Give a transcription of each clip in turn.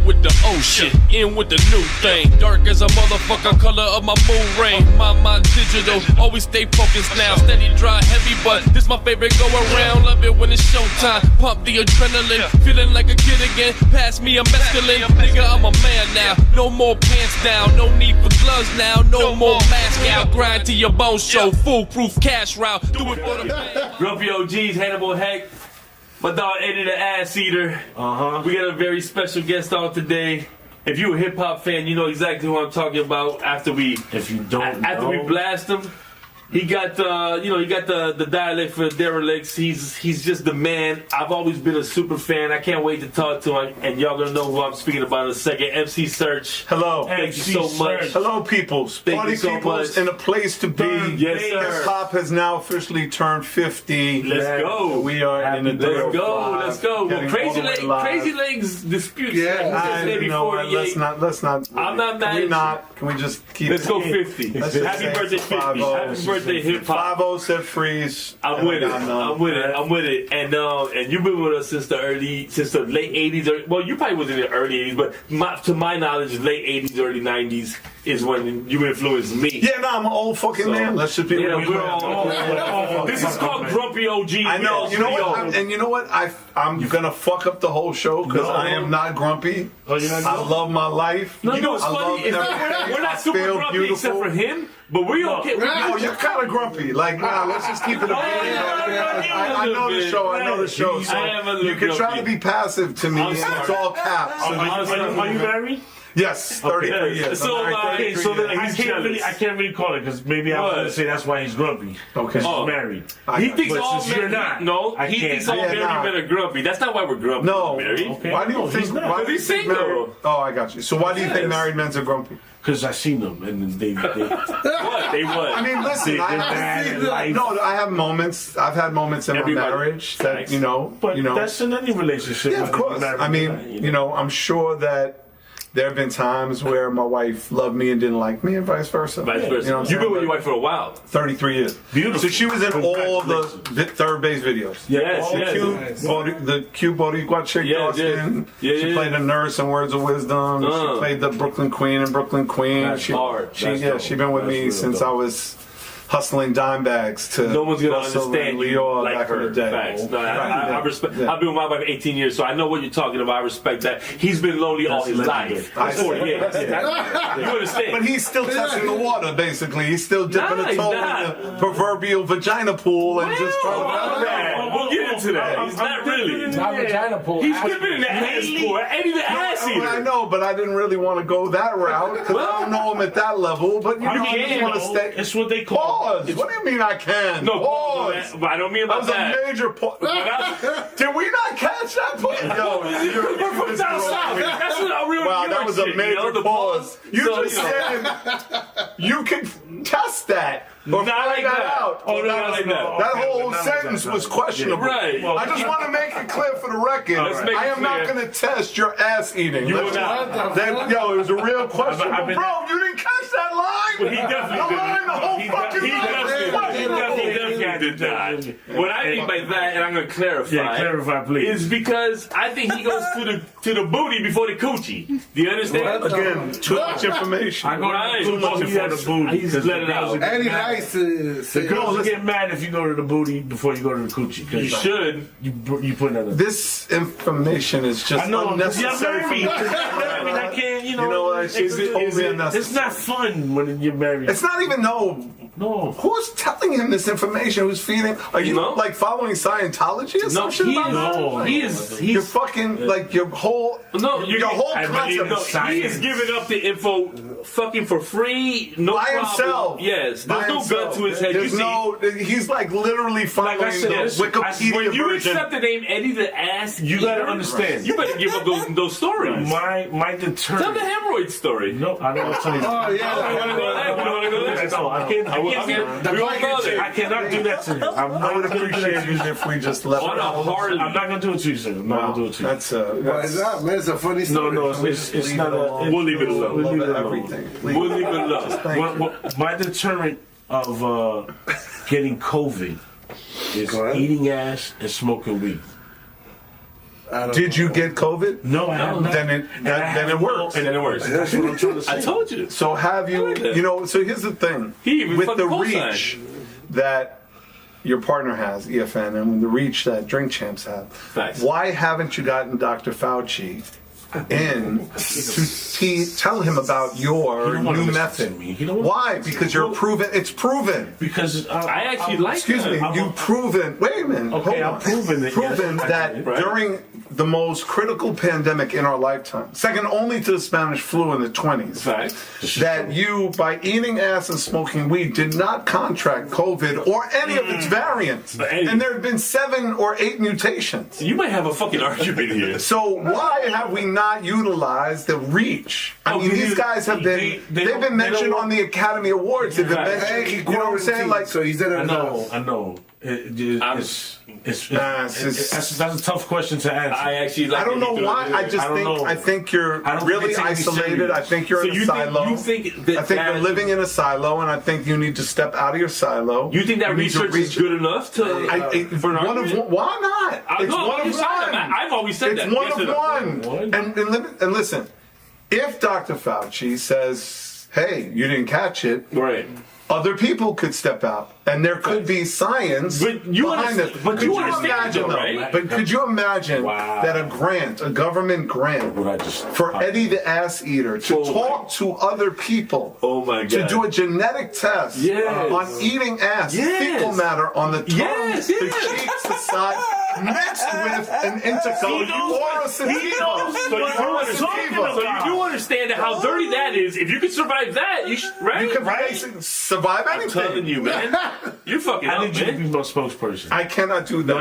out with the old shit, in with the new thing. Dark as a motherfucker, color of my moon ring. My mind digital, always stay focused now. Steady, dry, heavy, but this my favorite go around. Love it when it's showtime. Pump the adrenaline, feeling like a kid again. Pass me a mescaline, nigga, I'm a man now. No more pants down, no need for gloves now. No more mask out, grind to your bones show. Foolproof cash route, do it for the man. Grumpy OGs, Hannibal Heck. My dog Eddie the Ass Eater. We got a very special guest on today. If you're a hip hop fan, you know exactly what I'm talking about. After we blast him, he got the dialect for derelicts. He's just the man. I've always been a super fan. I can't wait to talk to him, and y'all gonna know who I'm speaking about in a second. MC Serch. Hello. Thank you so much. Hello, peoples. Thank you so much. In a place to be. Yes, sir. Hip hop has now officially turned 50. Let's go. We are in the Let's go. Well, Crazy Legs disputes. Yeah, maybe 48. Let's not. I'm not mad. Can we just keep? Let's go 50. Happy birthday 50. Happy birthday hip hop. 50 said freeze. I'm with it. And you've been with us since the late 80s. Well, you probably was in the early 80s, but to my knowledge, late 80s, early 90s is when you influenced me. Yeah, no, I'm an old fucking man. Let's just be real. This is called Grumpy OG. I know. You know what? And you know what? I'm gonna fuck up the whole show because I am not grumpy. I love my life. No, you know what's funny? We're not super grumpy except for him. But we okay. No, you're kind of grumpy. Like, let's just keep it a I know the show. So you can try to be passive to me, and it's all caps. Are you married? Yes, 33 years. So then I can't really call it because maybe I was going to say that's why he's grumpy. Okay. He's married. He thinks all you're not. No, he thinks all married men are grumpy. That's not why we're grumpy. No. Okay. Why do you think? Why do you think married? Oh, I got you. So why do you think married men are grumpy? Because I seen them and they what? They what? I mean, listen. I have moments. I've had moments in my marriage that But that's in any relationship. Yeah, of course. I mean, I'm sure that. There have been times where my wife loved me and didn't like me, and vice versa. You've been with your wife for a while. 33 years. Beautiful. So she was in all the third base videos. Yes. The Q Boricua chick, Austin. She played a nurse in Words of Wisdom. She played the Brooklyn Queen in Brooklyn Queen. That's hard. She's been with me since I was hustling dime bags to no one's gonna understand you like her. Facts. No, I respect. I've been with my wife 18 years, so I know what you're talking about. I respect that. He's been lonely all his life. 40 years. You understand? But he's still testing the water, basically. He's still dipping a toe in the proverbial vagina pool and just trying to. We'll get into that. He's not really. Not vagina pool. He's dipping in the ass pool. Eddie the ass eater. I know, but I didn't really want to go that route because I don't know him at that level. But I just want to stay. It's what they call. What do you mean I can? No, pause. But I don't mean about that. That was a major pause. Did we not catch that pause? Yo, you're from down south. That's a real. Wow, that was a major pause. You just said you can test that. Or not like that. Out. Oh, not like that. That whole sentence was questionable. Right. I just want to make it clear for the record. I am not going to test your ass eating. You will not. Yo, it was a real question. Bro, you didn't catch that line? Well, he definitely did. The whole fucking line. He definitely did not. What I mean by that, and I'm going to clarify. Yeah, clarify, please. Is because I think he goes to the booty before the coochie. Do you understand? Again, too much information. I go too much before the booty. He's let it out. And he likes to the girls will get mad if you go to the booty before you go to the coochie. You should. You put that in. This information is just unnecessary for me. I can't, it's not fun when you're married. It's not even No. Who's telling him this information? Who's feeding? Are you like following Scientology or some shit about that? No, he's you're fucking like your whole concept. He is giving up the info fucking for free, no by problem. Himself. Yes, there's no gun to his head. He's like literally following the Wikipedia when you version. accept the name Eddie the Ass, you gotta understand. You better give up those stories. My deterrent. Tell the hemorrhoid story. No, I don't want to tell you. Oh yeah, you want to go there? No, I can't. I cannot do that to you. I would appreciate it if we just left. I'm not gonna do it to you, sir. I'm not gonna do it to you. That's why is that, man? It's a funny story. No, it's not. We'll leave it alone. We'll leave it alone. We'll leave it alone. My deterrent of getting COVID is eating ass and smoking weed. Did you get COVID? No, I haven't. Then it works. And then it works. That's what I'm trying to say. I told you. So have you? So here's the thing. He even with fucking the co-signed. reach that your partner has, EFN, and the reach that Drink Champs have. Facts. Why haven't you gotten Dr. Fauci in to tell him about your new method? Why? Because you're proven. It's proven. Because I actually like Excuse me. You've proven. Wait a minute. Okay, hold on. I've proven it. Proven yes, that Right. during the most critical pandemic in our lifetime, second only to the Spanish flu in the 20s, Facts. that you, by eating ass and smoking weed, did not contract COVID or any of its variants. Any. And there have been 7 or 8 mutations. You might have a fucking argument here. So why have we not utilized the reach? I mean, these guys have been, they've been mentioned on the Academy Awards. They've been Right. mentioned, He you know what I'm saying? Like, so he's in I it. know. That's a tough question to answer. I actually like I don't know why. I think you're I don't really think it's isolated. serious. I think you're So in a you silo. you think that I think you're living in a silo, and I think you need to step out of your silo. You think that need to research is reach- good enough to for an argument? Why not? It's No, one I'm of just saying, one. I've always said It's that. one Yes of or no? one. And listen, if Dr. Fauci says, "Hey, you didn't catch it," Right. other people could step out, and there could be science But you behind understand- it. but Could you you understand imagine, though, though? right? But could you imagine that a government grant What I just- for Eddie the Ass Eater to Oh talk to other people, Oh my to God. do a genetic test Yes. on eating ass, Yes. fecal matter on the tongue, Yes, the yes. cheeks, the side, mixed with an indica or a sativa. So you do understand that how dirty that is. If you can survive that, you should, right? You can basically survive I'm anything. telling you, man. You're fucking I up, need you to be man. my spokesperson. I cannot do that.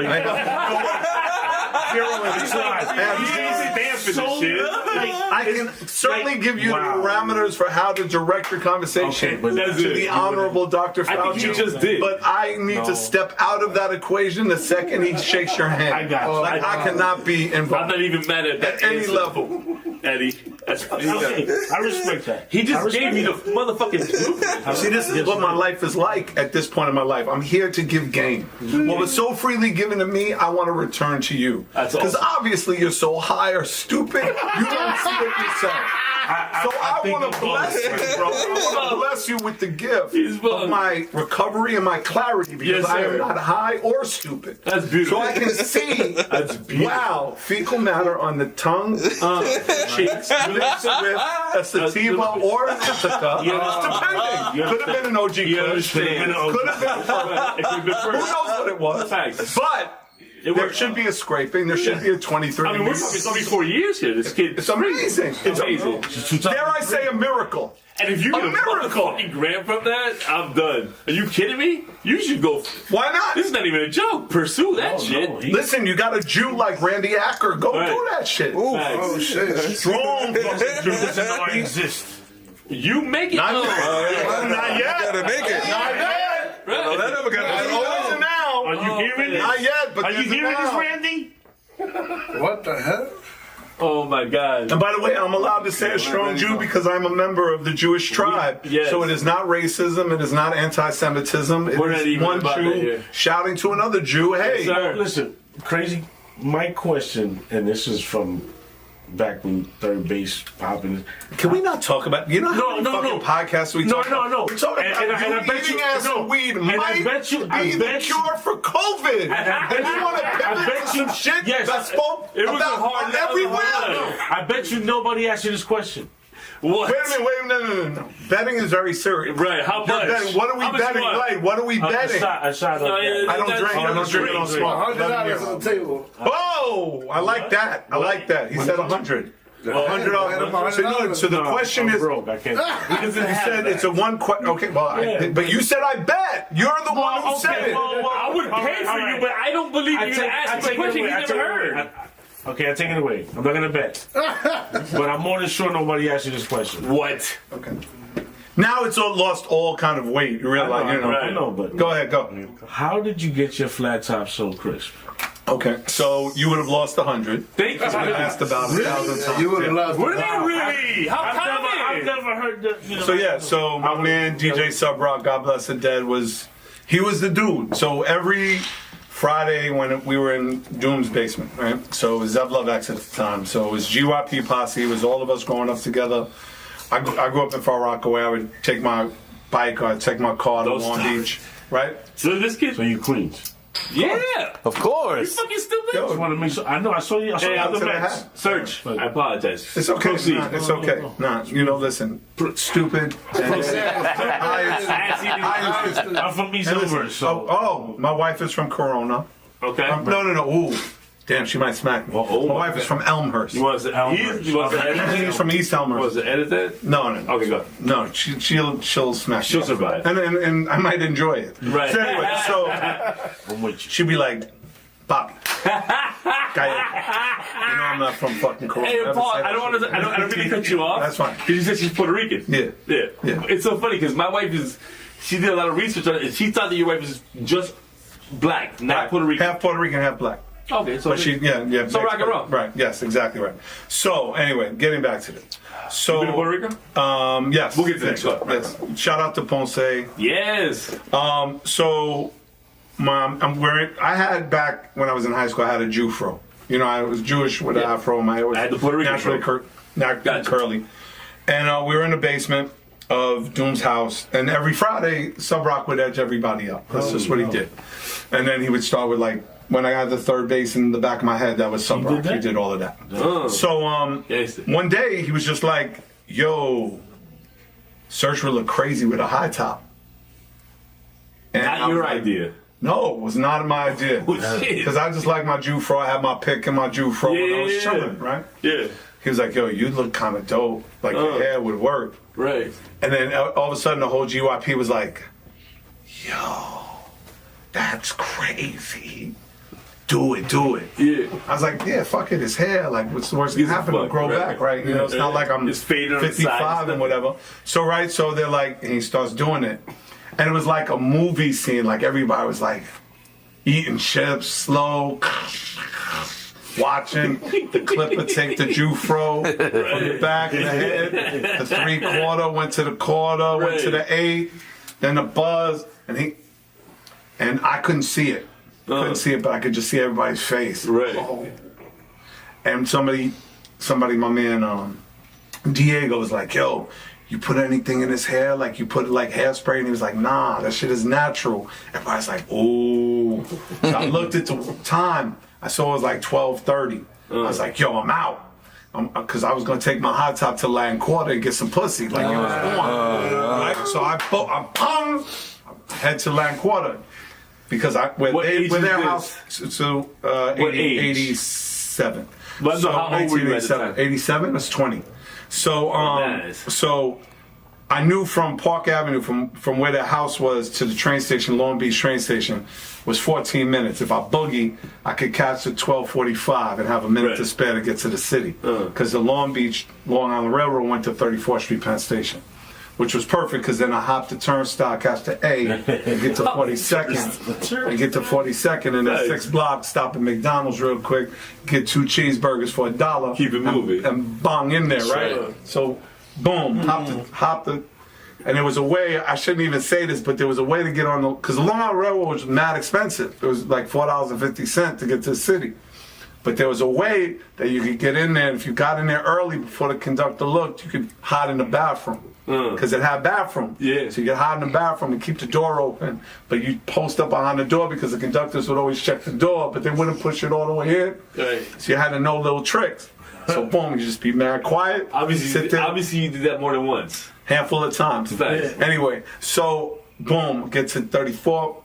I can certainly give you the parameters for how to direct your conversation Okay, but that's to it. the Honorable Dr. Fauci. I think you just did. But I need to step out of that equation the second he shakes your hand. I got you. Like, I cannot be I'm involved not even mad at that. at any answer, level. Eddie. That's Okay, I respect that. He I just respect gave me the that. motherfucking blueprint. See, this is what my life is like at this point in my life. I'm here to give game. What was so freely given to me, I want to return to you. That's Because awesome. obviously you're so high or stupid, you don't see it yourself. So I think want to you're bless you, bro. I want to bless you with the gift He's of bugged. my recovery and my clarity because Yes, I am sir. not high or stupid. That's beautiful. So I can see, That's beautiful. wow, fecal matter on the tongue, cheeks, mixed with a sativa or an indica. Depending. Could have been an OG You Kush. understand. Could have been It could've been who first. knows what it was? Facts. But It there worked. should be a scraping. There should be a 23. I mean, we're talking 34 years here. This kid. It's amazing. It's amazing. Dare I say a miracle? And if you A get a miracle. motherfucking grant from that, I'm done. Are you kidding me? You should go. Why not? This is not even a joke. Pursue that shit. No, Listen, you got a Jew like Randy Acker. Go Right. do that shit. Facts. Oh shit. Strong. doesn't know I exist. You make it. Not known. yet. Not yet. Gotta make it. Not yet. Right. No, that never got There's to always a now. Are you hearing Not this? yet, but Are you there's a hearing this, now. Randy? What the hell? Oh my God. And by the way, I'm allowed to say a strong Jew because I'm a member of the Jewish tribe. Yes. So it is not racism. It is not anti-Semitism. It We're not is even one about that Jew here. shouting to another Jew, hey. Sir. Listen, crazy. My question, and this is from back when third base popping. Can we not talk about, you know how many fucking podcasts we talk about? No. We're talking about And I you bet eating you- ass no. and weed And I might bet you- I be the bet you- cure for COVID. And you want to pivot to some shit Yes. that spoke It was about a hard- on that was a everywhere. hard- I bet you nobody asked you this question. What? Wait a minute, no. Betting is very serious. Right, how You're much? betting. What are we How much betting? you want? Right, what are we betting? A shot No, of yeah, that. I don't that's- drink. I don't drink. I don't smoke. $100 on the table. Oh, I like that. I like that. He said 100. $100. So the question I'm is, broke. I can't. you said it's a one question. Okay, well, but you said I bet. You're the one who said it. I would pay for you, but I don't believe you're gonna ask me a question you never heard. Okay, I take it away. I'm not gonna bet, but I'm more than sure nobody asked you this question. What? Okay. Now it's all lost all kind of weight. You realize, I know, but Go ahead, go. how did you get your flat top so crisp? Okay, so you would have lost 100. Thank you. I've been asked about 1,000 times. You would have lost. Were they really? How I've common? never heard that. You know, So yeah, so my man DJ Subrock, God bless the dead, he was the dude. So every Friday when we were in Doom's basement, right? So it was Zev Love X at the time. So it was GYP Posse. It was all of us growing up together. I grew up in Far Rockaway. I would take my bike or I'd take my car to Long Beach, right? So this kid. So you Queens. Yeah. Of course. You fucking stupid. Yo, I want to make sure. I know. I saw you. I saw Hey, you I'm out the the best. Search. I apologize. It's okay. Proceed. It's okay. Nah, you know, listen. Stupid. I'm from East Over, so. Oh, my wife is from Corona. Okay. No. Ooh. Damn, she might smack me. Oh, my wife is from Elmhurst. You want to edit She's from East Elmhurst. Was it edit that? No. Okay, go. No, she'll smack. She'll me. survive. And I might enjoy it. Right. So anyway, I'm with you. she'd be like, Bobby. You know I'm not from fucking Corona. Hey, Never Paul, say that I don't shit. want to really cut you off. That's fine. Because you said she's Puerto Rican. Yeah. Yeah. It's so funny because my wife she did a lot of research on it, and she thought that your wife was just black, not Puerto Rican. Half Puerto Rican, half black. Okay, so But she, yeah. So rock and roll. Right, yes, exactly right. So, anyway, getting back to this. So, You been to Puerto Rico? Yes. We'll get to that. Yes, yes. Shout out to Ponce. Yes. So, I had back when I was in high school, I had a Jew fro. You know, I was Jewish with an afro. My hair was I had the Puerto Rican naturally fro. Gotcha. curly. And we were in the basement of Doom's house, and every Friday, Sub Rock would edge everybody up. That's just what he did. And then he would start with like, when I had the third bass in the back of my head, that was Sub Rock. He did all of that. Oh. So one day he was just like, "Yo, Serch would look crazy with a high top." And Not I was your like, idea. No, it was not my idea. Oh, shit. Because I just like my Jew fro. I had my pick and my Jew fro when I was Yeah. chilling, right? Yeah. He was like, "Yo, you look kind of dope. Like your hair would work." Right. And then all of a sudden, the whole GYP was like, "Yo, that's crazy. Do it." Yeah. I was like, "Yeah, fuck it. It's hair. Like, what's the worst that can happen? It'll grow back, right? You know, it's not like I'm It's faded on the 55 sides. and whatever." So they're like, and he starts doing it, and it was like a movie scene. Like everybody was like eating chips, slow, watching the clipper take the Jew fro from the back of the head. The 3/4 went to the quarter, went to the 8, then the buzz, and I couldn't see it. Couldn't see it, but I could just see everybody's face. Right. And somebody, my man Diego was like, "Yo, you put anything in his hair? Like you put like hairspray?" And he was like, "Nah, that shit is natural." Everybody's like, "Ooh." So I looked at the time. I saw it was like 12:30. I was like, "Yo, I'm out." Because I was gonna take my hot top to Land Quarter and get some pussy, like it was on. Right? So I head to Land Quarter because What age is their this? house. So What age? 87. But So how old were you at the time? 87 was 20. So Nice. so I knew from Park Avenue, from where the house was to the train station, Long Beach train station, was 14 minutes. If I boogie, I could catch at 12:45 and have a minute Right. to spare to get to the city. Because the Long Island Railroad went to 34th Street Penn Station, which was perfect because then I hopped the turnstile, catch the A, and get to 42nd, and then Nice. 6 blocks, stop at McDonald's real quick, get 2 cheeseburgers for $1. Keep it moving. And bong in there, right? Sure. So, boom, hopped the, and there was a way, I shouldn't even say this, but there was a way to get on because the Long Island Railroad was mad expensive. It was like $4.50 to get to the city. But there was a way that you could get in there, and if you got in there early before the conductor looked, you could hide in the bathroom. Because it had bathroom. Yeah. So you could hide in the bathroom and keep the door open. But you post up behind the door because the conductors would always check the door, but they wouldn't push it all the way in. Right. So you had to know little tricks. So boom, you just be mad quiet. Obviously, sit there. you did that more than once. Handful of times. Facts. Anyway, so boom, get to 34th,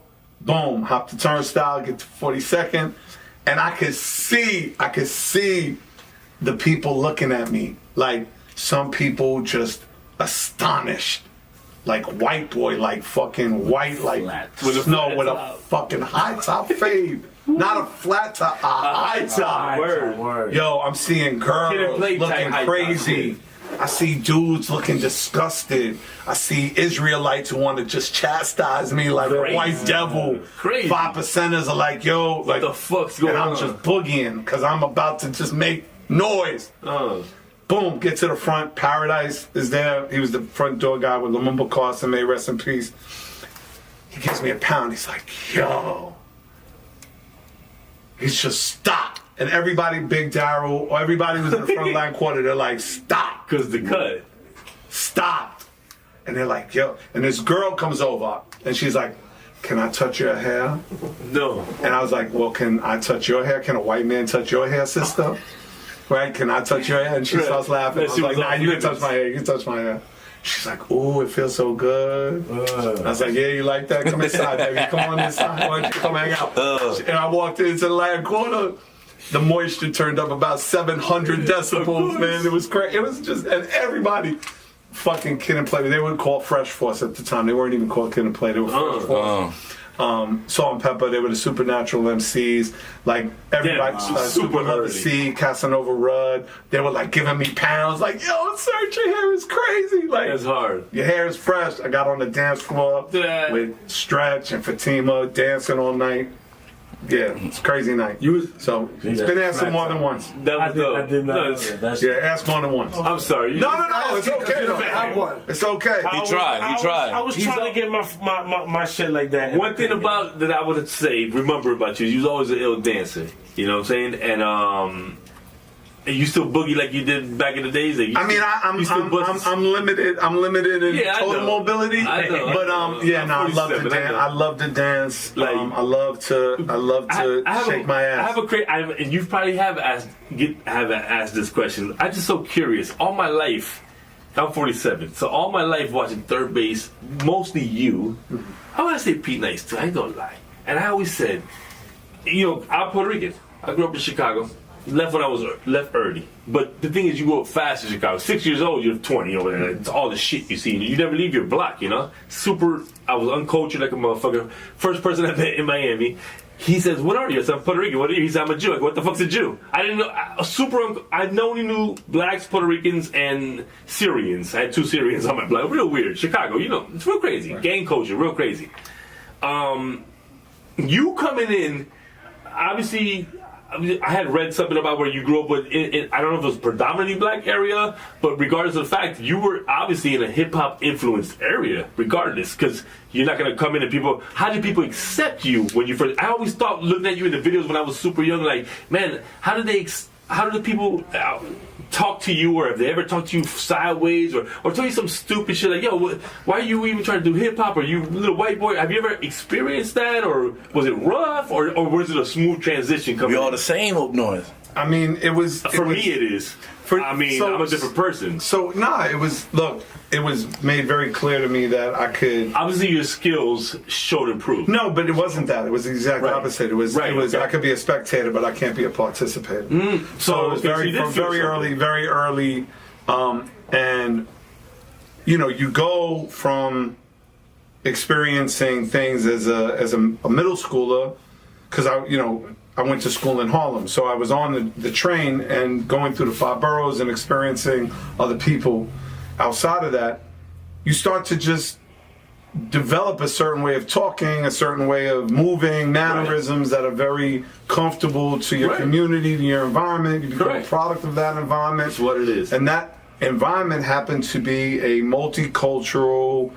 boom, hop the turnstile, get to 42nd, and I could see the people looking at me. Like some people just astonished. Like white boy, like fucking white, like With a snow flat with a top. fucking high top fade. Not a flat top, a high top. Word. Yo, I'm seeing girls Kid and play type looking high crazy. I see dudes looking disgusted. I see Israelites who want to just chastise me like a Crazy. white devil. Crazy. 5%ers are like, yo, What the fuck's going and I'm on? just boogieing because I'm about to just make noise. Boom, get to the front. Paradise is there. He was the front door guy with Lumumba Carson, may rest in peace. He gives me a pound. He's like, yo, He's just stop. And everybody, Big Daryl, or everybody who's in the front line quarter, they're like, stop. Because the cut. Stop. And they're like, yo. And this girl comes over and she's like, can I touch your hair? No. And I was like, well, can I touch your hair? Can a white man touch your hair, sister? Right? Can I touch your hair? And she starts laughing. I was like, nah, you can touch my hair. You can touch my hair. She's like, ooh, it feels so good. I was like, yeah, you like that? Come inside, baby. Come on inside. Why don't you come hang out? And I walked into the last quarter. The moisture turned up about 700 decibels, man. It was crazy. It was just, and everybody fucking Kid and Play. They weren't called Fresh Force at the time. They weren't even called Kid and Play. They were Fresh Force. Salt and Pepper, they were the Supernatural MCs. Like, everybody, Super Love C, Casanova Rudd, they were like giving me pounds, like, yo, Serch, your hair is crazy. Like, That's hard. Your hair is fresh. I got on the dance floor with Stretch and Fatima dancing all night. Yeah, it's a crazy night. So, it's been asked more than once. That was dope. I did not know that. Yeah, asked more than once. I'm sorry. No, it's okay. It's okay. He tried. I was trying to get my shit like that. One thing about that I would say, remember about you was always an ill dancer. You know what I'm saying? And you still boogie like you did back in the days. Like I'm limited. I'm limited in total mobility. I know. But I love to dance. I love to dance. Like I love to shake my ass. And you probably have asked this question. I'm just so curious. All my life, I'm 47. So all my life watching Third Base, mostly you. I want to say Pete Nice too. I ain't gonna lie. And I always said, I'm Puerto Rican. I grew up in Chicago. Left when I was early. But the thing is, you grow up fast in Chicago. 6 years old, you're 20 over there. It's all the shit you see. You never leave your block, Super, I was uncultured like a motherfucker. First person I met in Miami. He says, what are you? I said, I'm Puerto Rican. What are you? He said, I'm a Jew. I go, what the fuck's a Jew? I didn't know. I only knew blacks, Puerto Ricans, and Syrians. I had 2 Syrians on my blood. Real weird. Chicago, it's real crazy. Right. Gang culture, real crazy. You coming in, obviously, I had read something about where you grew up with, I don't know if it was predominantly black area, but regardless of the fact, you were obviously in a hip-hop influenced area, regardless, because you're not going to come in and how did people accept you when you first, I always thought, looking at you in the videos when I was super young, like, man, how did the people talk to you, or if they ever talked to you sideways, or tell you some stupid shit like, yo, why are you even trying to do hip-hop, or you little white boy? Have you ever experienced that, or was it rough, or was it a smooth transition coming We all the same up north. I mean, it was... For me, it is. I'm a different person. So, it was made very clear to me that I could... Obviously, your skills showed improvement. No, but it wasn't that. It was the exact opposite. It was, okay. I could be a spectator, but I can't be a participator. So it was very early, and, you go from experiencing things as a middle schooler, because I went to school in Harlem, so I was on the train and going through the 5 boroughs and experiencing other people. Outside of that, you start to just develop a certain way of talking, a certain way of moving, mannerisms that are very comfortable to your community, to your environment. You become a product of that environment. That's what it is. And that environment happened to be a multicultural,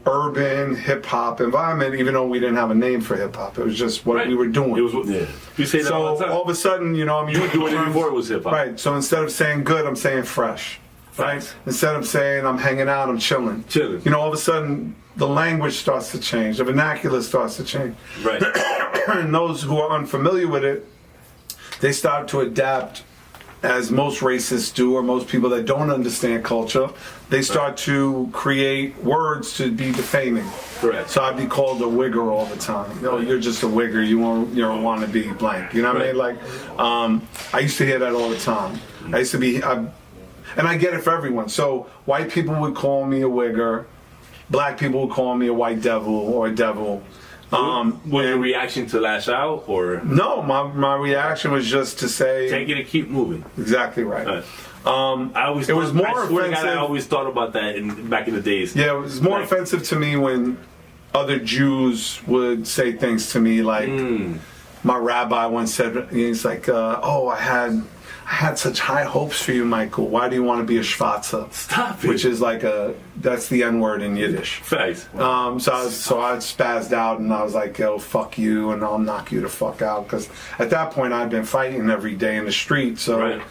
urban hip-hop environment, even though we didn't have a name for hip-hop. It was just what we were doing. You say that all the time. All of a sudden, you were doing it before it was hip-hop. Right, so instead of saying good, I'm saying fresh. Right? Instead of saying I'm hanging out, I'm chilling. All of a sudden, the language starts to change. The vernacular starts to change. Right. And those who are unfamiliar with it, they start to adapt, as most racists do, or most people that don't understand culture. They start to create words to be defaming. Correct. So I'd be called a wigger all the time. No, you're just a wigger. You don't want to be blank. You know what I mean? Like, I used to hear that all the time. I used to be... And I get it for everyone. So white people would call me a wigger. Black people would call me a white devil or a devil. Was your reaction to lash out, or? No, my reaction was just to say... Take it and keep moving. Exactly right. I always thought about that back in the days. Yeah, it was more offensive to me when other Jews would say things to me like... My rabbi once said, he's like, I had such high hopes for you, Michael. Why do you want to be a Schwarzer? Stop it. Which is like that's the N-word in Yiddish. Facts. So I spazzed out and I was like, yo, fuck you, and I'll knock you the fuck out. Because at that point, I'd been fighting every day in the street. So Right.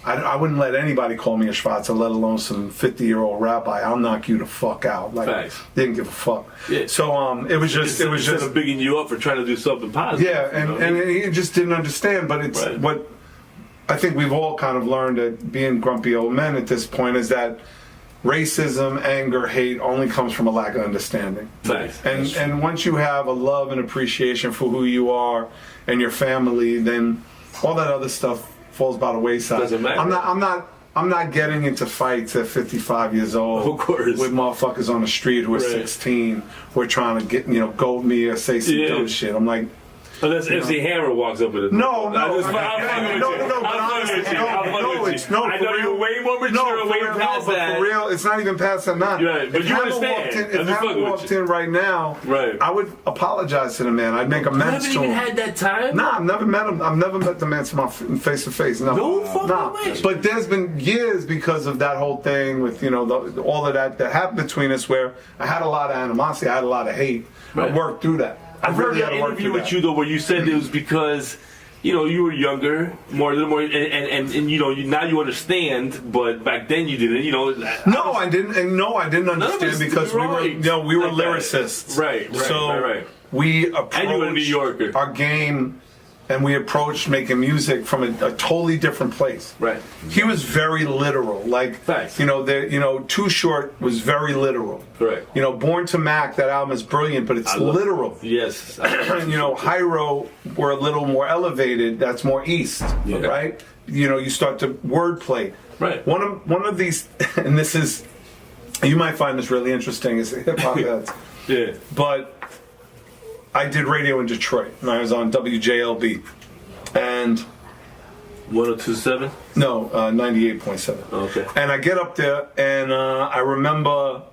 I wouldn't let anybody call me a Schwarzer, let alone some 50-year-old rabbi. I'll knock you the fuck out. Like, Facts. didn't give a fuck. Yeah. So it was just Instead of bigging you up for trying to do something positive. yeah, and he just didn't understand. But it's Right. what I think we've all kind of learned at being grumpy old men at this point is that racism, anger, hate only comes from a lack of understanding. Facts. And once you have a love and appreciation for who you are and your family, then all that other stuff falls by the wayside. Doesn't matter. I'm not getting into fights at 55 years old. Of course. With motherfuckers on the street who are Right. 16 who are trying to get goad me or say some dumb shit. I'm like, Unless MC Hammer walks up with it. No. I'm fucking with you. But I'm fucking with you. I know you're way more mature, way past that. For real, it's not even past that now. Right, but If you Hammer understand. If Hammer walked in right now, Right. I would apologize to the man. I'd make You amends haven't to even him. had that time? Nah, I've never met him. I've never met the man face to face. No fucking way. But there's been years because of that whole thing with all of that happened between us, where I had a lot of animosity, I had a lot of hate. Right. I worked through that. I've heard that interview with you though, where you said it was because you were younger, a little more, and now you understand, but back then you didn't. No, I didn't. And no, I didn't understand because we were lyricists. Right. So we approached And you were a New Yorker. our game, and we approached making music from a totally different place. Right. He was very literal. Like, Thanks. Too Short was very literal. Correct. Born to Mac, that album is brilliant, but it's literal. Yes. Hyro were a little more elevated. That's more East, right? You start to wordplay. Right. One of these, and this is, you might find this really interesting, is hip hop heads. Yeah. But I did radio in Detroit, and I was on WJLB, and 102.7. no, 98.7. Okay. And I get up there, and I remember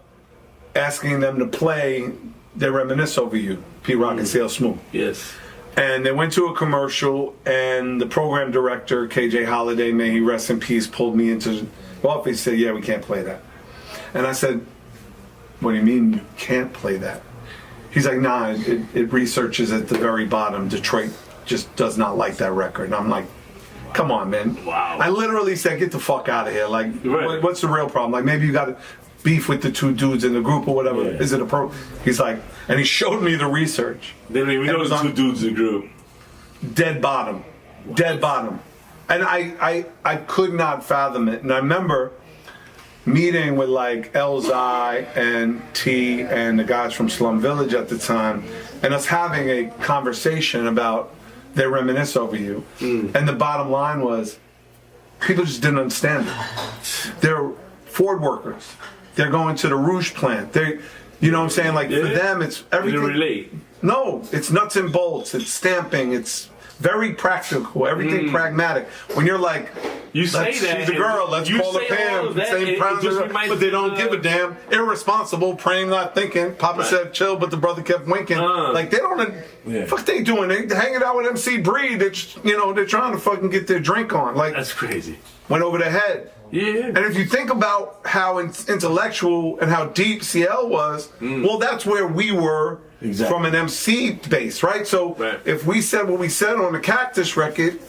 asking them to play "They Reminisce Over You," Pete Rock and CL Smooth. Yes. And they went to a commercial, and the program director, KJ Holiday, may he rest in peace, pulled me into the office. He said, "Yeah, we can't play that." And I said, "What do you mean you can't play that?" He's like, "Nah, it researches at the very bottom. Detroit just does not like that record." And I'm like, "Come on, man." Wow. I literally said, "Get the fuck out of here." Like, Right. what's the real problem? Like, maybe you got beef with the two dudes in the group or whatever. Yeah. Is it a pro? He's like, and he showed me the research. They don't even know was the two on- dudes in the group. Dead bottom. Dead bottom. And I could not fathom it. And I remember meeting with like Elzai and T and the guys from Slum Village at the time, and us having a conversation about They Reminisce Over You. And the bottom line was, people just didn't understand it. They're Ford workers. They're going to the Rouge plant. You know what I'm saying? Like, for them, it's They everything. didn't relate. No, it's nuts and bolts. It's stamping. It's very practical. Everything pragmatic. When you're like, You say that. she's a girl. Let's you call her say all Pam. of that, Same it problem, just reminds but they me don't of- give a damn. Irresponsible, praying, not thinking. Papa Right. said chill, but the brother kept winking. Like, they don't. Fuck, they doing? They hanging out with MC Breed. They're trying to fucking get their drink on. Like, That's crazy. went over their head. Yeah. And if you think about how intellectual and how deep CL was, well, that's where we were from an MC base, right? So if we said what we said on the Cactus record,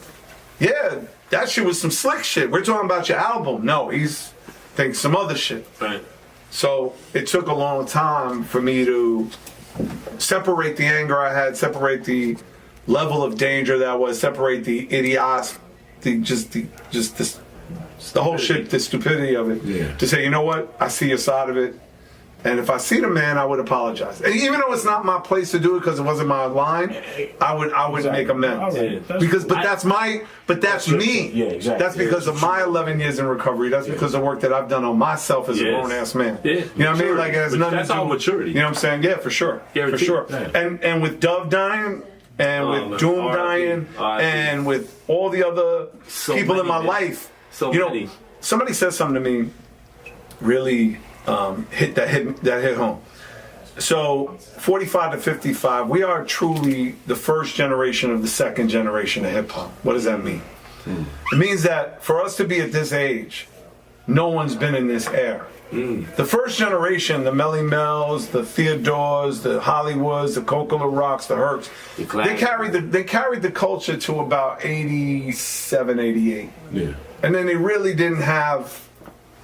yeah, that shit was some slick shit. We're talking about your album. No, he's thinking some other shit. Right. So it took a long time for me to separate the anger I had, separate the level of danger that was, separate the the whole shit, the stupidity of it. Yeah. To say, you know what, I see your side of it, and if I see the man, I would apologize. And even though it's not my place to do it because it wasn't my line, I would make amends. Right. That's me. Yeah, exactly. That's because of my 11 years in recovery. That's because of work that I've done on myself as a grown ass man. Yeah. You know what I mean? Like, it has But nothing that's to do. all maturity. You know what I'm saying? Yeah, for sure. Guaranteed. For sure. Yeah. And with Dove dying, and with man. Doom R.I.P. dying, R.I.P. and with all the other people in my life, So you know, many. somebody said something to me, really hit home. So 45 to 55, we are truly the first generation of the second generation of hip hop. What does that mean? It means that for us to be at this age, no one's been in this era. The first generation, the Melly Mels, the Theodores, the Hollywoods, the Coca Rocks, the Hercs, they carried the culture to about 87, 88. Yeah. And then they really didn't have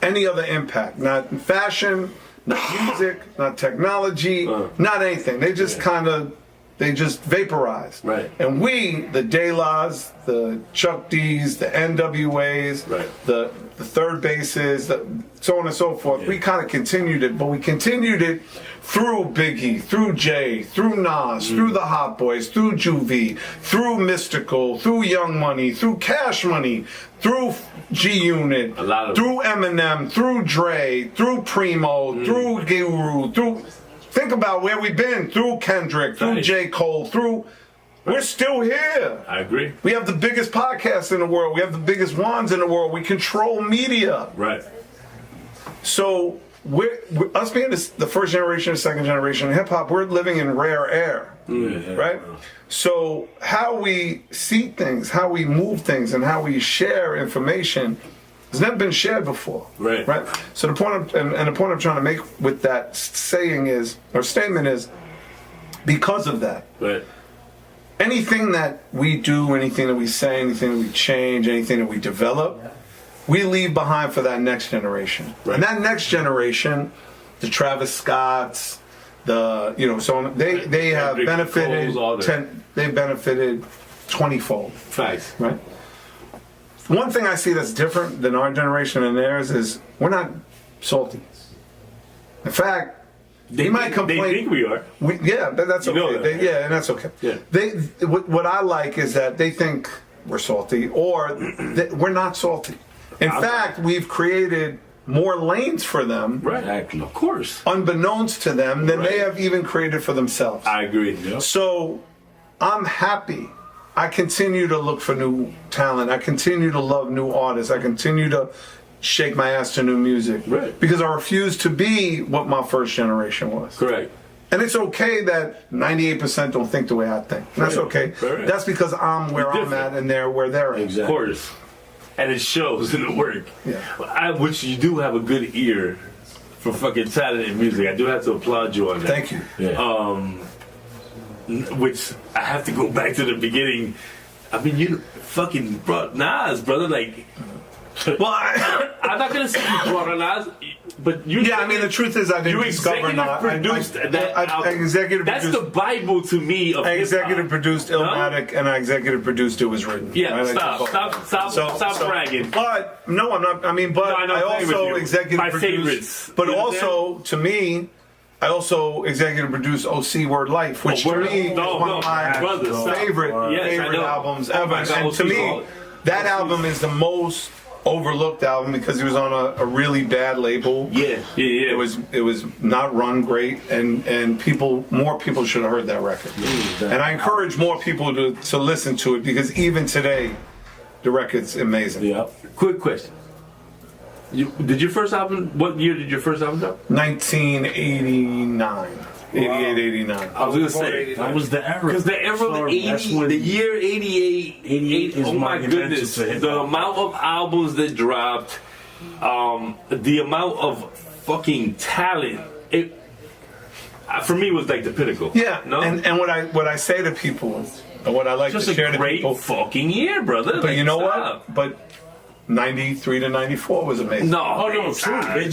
any other impact. Not in fashion, not music, not technology, not anything. They just they just vaporized. Right. And we, the De La's, the Chuck D's, the NWA's, the third bases, so on and so forth, we kind of continued it, but we continued it through Biggie, through Jay, through Nas, through the Hot Boys, through Juvie, through Mystical, through Young Money, through Cash Money, through G-Unit, through Eminem, through Dre, through Primo, through Guru, through... Think about where we've been, through Kendrick, through J. Cole, through... We're still here. I agree. We have the biggest podcasts in the world. We have the biggest ones in the world. We control media. Right. So we're us being the first generation, the second generation of hip-hop, we're living in rare air. Right? So how we see things, how we move things, and how we share information has never been shared before. Right. So the point the point I'm trying to make with that saying is, or statement is, because of that, anything that we do, anything that we say, anything that we change, anything that we develop, we leave behind for that next generation. And that next generation, the Travis Scotts, so they have benefited they've benefited 20-fold. Facts. Right? One thing I see that's different than our generation and theirs is we're not salty. In fact, they might complain. They think we are. That's okay. And that's okay. Yeah. What I like is that they think we're salty, or we're not salty. In fact, we've created more lanes for them, Of course, unbeknownst to them, than they have even created for themselves. I agree. So I'm happy. I continue to look for new talent. I continue to love new artists. I continue to shake my ass to new music. Because I refuse to be what my first generation was. Correct. And it's okay that 98% don't think the way I think. And that's okay. That's because I'm where I'm at and they're where they're at. Exactly. Of course. And it shows in the work. Yeah. Which you do have a good ear for fucking talent in music. I do have to applaud you on that. Thank you. Yeah. Which I have to go back to the beginning. I mean, you fucking brought Nas, brother. Like, well, I'm not gonna say you brought a Nas, but you. Yeah, I mean, the truth is, I didn't discover Nas. Produced that album. That's the Bible to me of I executive produced Illmatic, and I executive produced It Was Written. Yeah, right? Stop bragging. But no, I'm not. I mean, but I also executive my produced. Favorites. But also, to me, I also executive produced OC Word Life, which to me is one of my favorite albums ever. And to me, that album is the most overlooked album because he was on a really bad label. It was not run great, and more people should have heard that record. And I encourage more people to listen to it because even today, the record's amazing. Yeah. Quick question. Did your first album? What year did your first album drop? 1989. 88, 89. I was gonna say that was the era. Because the era of 80, the year 88, oh my goodness, the amount of albums that dropped, the amount of fucking talent, for me was like the pinnacle. Yeah, no? and what I say to people, and what I like just to share to people, just a great fucking year, brother. But like, you know what? But 93 to 94 was amazing. No, true. It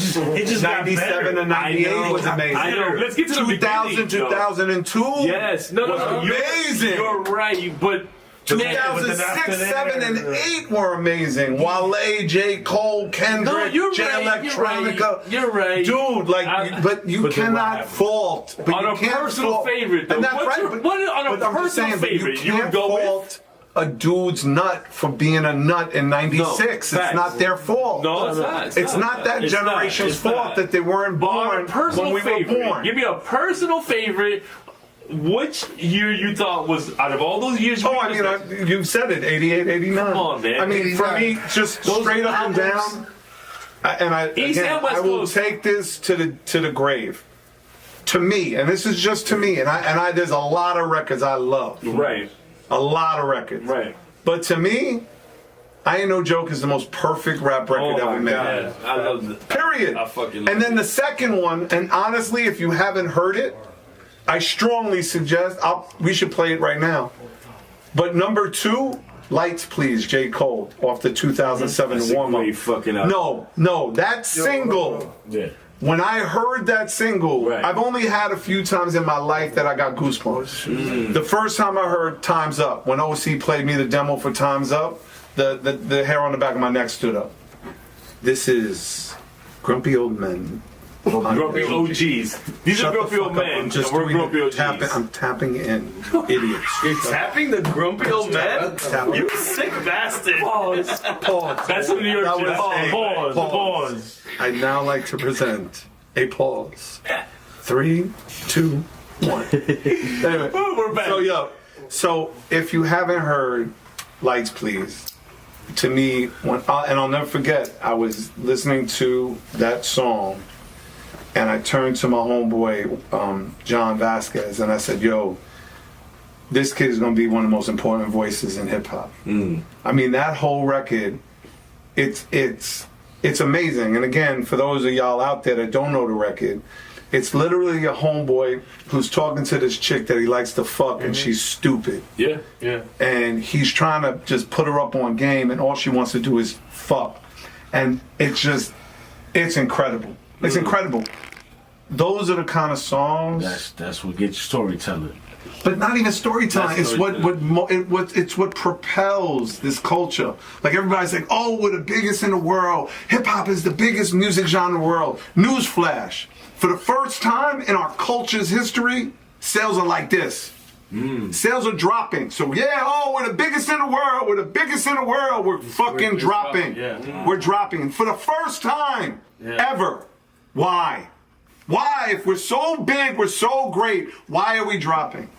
just 97 to 98 was amazing. I know. Let's get to the 2000, 2002. Yes. No, amazing. You're right, but 2006, 7, and 8 were amazing. Wale, J. Cole, Kendrick, J. Electronica. You're right. Dude, but you cannot fault. But on you a can't personal fault, favorite, though. And that's right. On a personal favorite, you can't fault a dude's nut for being a nut in 96. It's not their fault. No, it's not. It's not that generation's fault that they weren't born when we were born. Give me a personal favorite. Which year you thought was, out of all those years? You said it, 88, 89. Come on, man. I mean, for me, just those straight up and down. I will take this to the grave. To me, and this is just to me, and there's a lot of records I love. Right. A lot of records. Right. But to me, I Ain't No Joke is the most perfect rap record ever made. God. I love it. Period. I fucking love And then it. the second one, and honestly, if you haven't heard it, I strongly suggest we should play it right now. But number 2, Lights Please, J. Cole, off the 2007 That's a warm-up. great fucking album. No, that single. Yeah. When I heard that single, Right. I've only had a few times in my life that I got goosebumps. The first time I heard Time's Up, when OC played me the demo for Time's Up, the hair on the back of my neck stood up. This is Grumpy Old Men. Grumpy OGs. These are grumpy old men. I'm just and we're doing grumpy it. OGs. I'm tapping in. Idiots. You're tapping the grumpy old man? Tapping. You sick bastard. Pause. That's some New York That shit. was a Pause. I'd now like to present a pause. 3, 2, 1. Anyway, We're back. So if you haven't heard Lights Please, to me, and I'll never forget, I was listening to that song, and I turned to my homeboy, John Vasquez, and I said, yo, this kid is going to be one of the most important voices in hip-hop. I mean, that whole record, it's amazing. And again, for those of y'all out there that don't know the record, it's literally a homeboy who's talking to this chick that he likes to fuck, and she's stupid. Yeah. And he's trying to just put her up on game, and all she wants to do is fuck. And it's incredible. It's incredible. Those are the kind of songs. That's what gets storytelling. But not even storytelling. That's It's what propels this culture. Like everybody's like, oh, we're the biggest in the world. Hip hop is the biggest music genre in the world. Newsflash. For the first time in our culture's history, sales are like this. Sales are dropping. So we're the biggest in the world. We're the biggest in the world. We're fucking dropping. We're dropping. For the first time ever. Why? Why? If we're so big, we're so great, why are we dropping?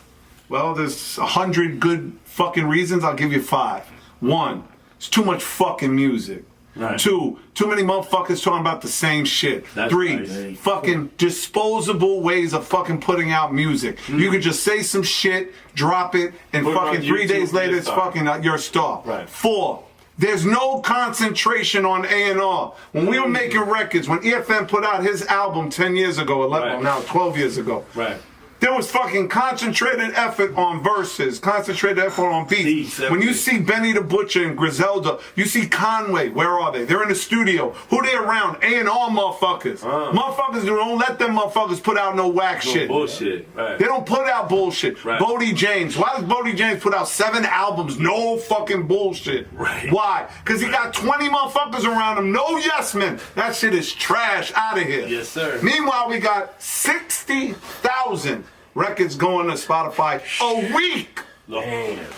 Well, there's 100 good fucking reasons. I'll give you 5. 1, it's too much fucking music. Right. 2, too many motherfuckers talking about the same shit. That's 3, nice. fucking disposable ways of fucking putting out music. You could just say some shit, drop it, and Put it fucking on 3 YouTube, days later you're a it's star. fucking you're a star. Right. 4, there's no concentration on A&R. When we were making records, when EFN put out his album 10 years ago, 11, Right. now 12 years ago, Right. there was fucking concentrated effort on verses, concentrated effort on beats. Beats, When you everything. see Benny the Butcher and Griselda, you see Conway, where are they? They're in the studio. Who they around? A&R motherfuckers. Motherfuckers don't let them motherfuckers put out no whack shit. Bullshit. Right. They don't put out bullshit. Right. Bodie James. Why does Bodie James put out 7 albums? No fucking bullshit. Right. Why? Because he got 20 motherfuckers around him. No yes men. That shit is trash. Out of here. Yes, sir. Meanwhile, we got 60,000 records going to Spotify a week.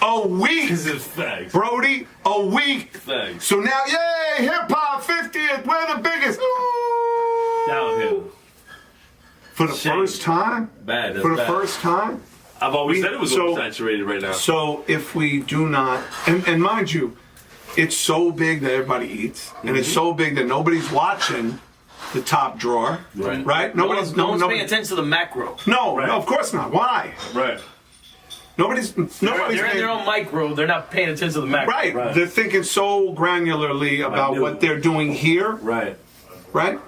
A week. This is facts. Brody, a week. Thanks. So now, yay, hip hop 50th. We're the biggest. Ooh. Downhill. For the Shame. first time. Bad. That's For the bad. first time. I've always said it was So- oversaturated right now. So if we do not, and mind you, it's so big that everybody eats, and it's so big that nobody's watching the top drawer, right? No one's paying attention to the macro. No, Right. no, of course not. Why? Right. Nobody's They're in paying- their own micro. They're not paying attention to the macro. Right. Right. They're thinking so granularly about what they're doing here, Right. right?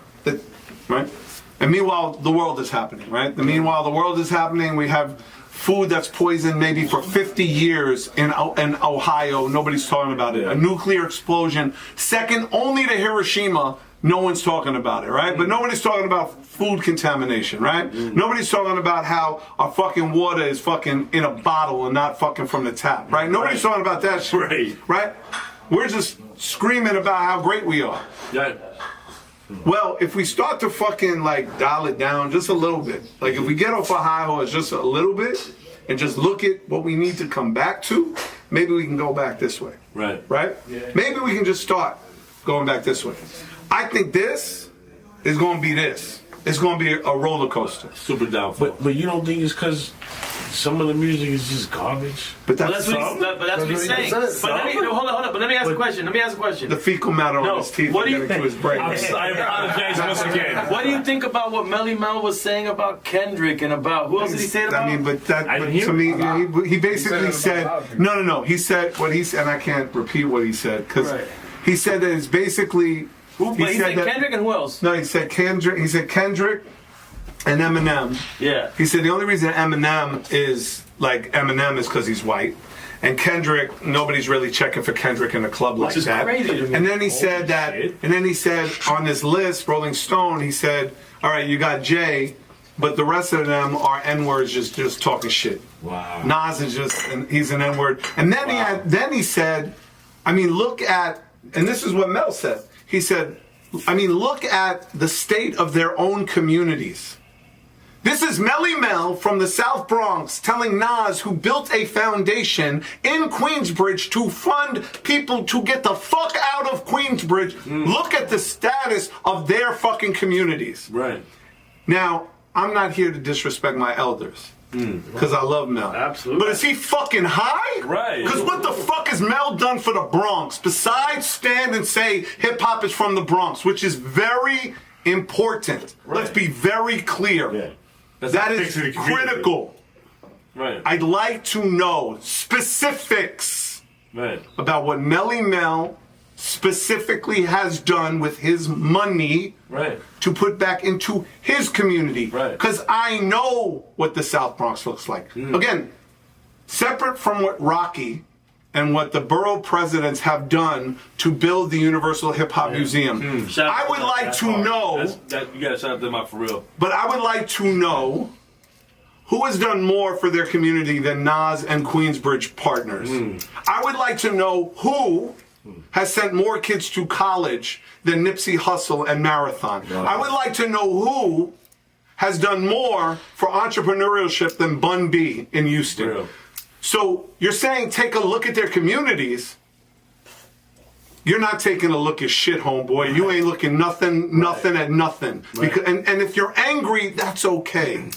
Right? And meanwhile, the world is happening, right? Meanwhile, the world is happening. We have food that's poisoned maybe for 50 years in Ohio. Nobody's talking about it. Yeah. A nuclear explosion, second only to Hiroshima. No one's talking about it, right? But nobody's talking about food contamination, right? Nobody's talking about how our fucking water is fucking in a bottle and not fucking from the tap, right? Nobody's talking about that shit, Right. right? We're just screaming about how great we are. Yeah. Well, if we start to fucking like dial it down just a little bit, like if we get off a high horse just a little bit and just look at what we need to come back to, maybe we can go back this way, Right. right? Maybe we can just start going back this way. I think this is going to be this. It's going to be a roller coaster. Super downfall. But you don't think it's because some of the music is just garbage? But But that's that's what he's saying. But let me, hold on. But let me ask a question. the fecal matter on No, his teeth. what do are you getting to his brain. I apologize once again. What do you think about what Melly Mel was saying about Kendrick and about who else did he say it about? I mean, but that I but didn't hear to me, it. he basically He said it said, about Bobby. no. He said what he said, and I can't repeat what he said because Right. He said that it's basically. He said Kendrick and who else? No, he said Kendrick. He said Kendrick and Eminem. Yeah. He said the only reason Eminem is like Eminem is because he's white. And Kendrick, nobody's really checking for Kendrick in a club like is that. crazy to me. And then he said that, shit. and then he said on this list, Rolling Stone, he said, all right, you got Jay, but the rest of them are N-words just talking shit. Wow. Nas is just, and he's an N-word. And then he said, I mean, look at, and this is what Mel said. He said, I mean, look at the state of their own communities. This is Melly Mel from the South Bronx telling Nas, who built a foundation in Queensbridge to fund people to get the fuck out of Queensbridge. Look at the status of their fucking communities. Right. Now, I'm not here to disrespect my elders. Because I love Mel. Absolutely. But is he fucking high? Right. Because what the fuck has Mel done for the Bronx besides stand and say hip hop is from the Bronx, which is very important. Right. Let's be very clear. Yeah. That is critical. Right. I'd like to know specifics Right. about what Melly Mel specifically has done with his money Right. to put back into his community. Right. Because I know what the South Bronx looks like. Again, separate from what Rocky and what the borough presidents have done to build the Universal Hip Hop Museum. Shout out I would to like to know, You gotta shout them out for real. but I would like to know who has done more for their community than Nas and Queensbridge partners. I would like to know who has sent more kids to college than Nipsey Hussle and Marathon. I would like to know who has done more for entrepreneurship than Bun B in Houston. Real. So you're saying take a look at their communities. You're not taking a look at shit, homeboy. You ain't looking nothing at nothing. Because, and if you're angry, that's okay.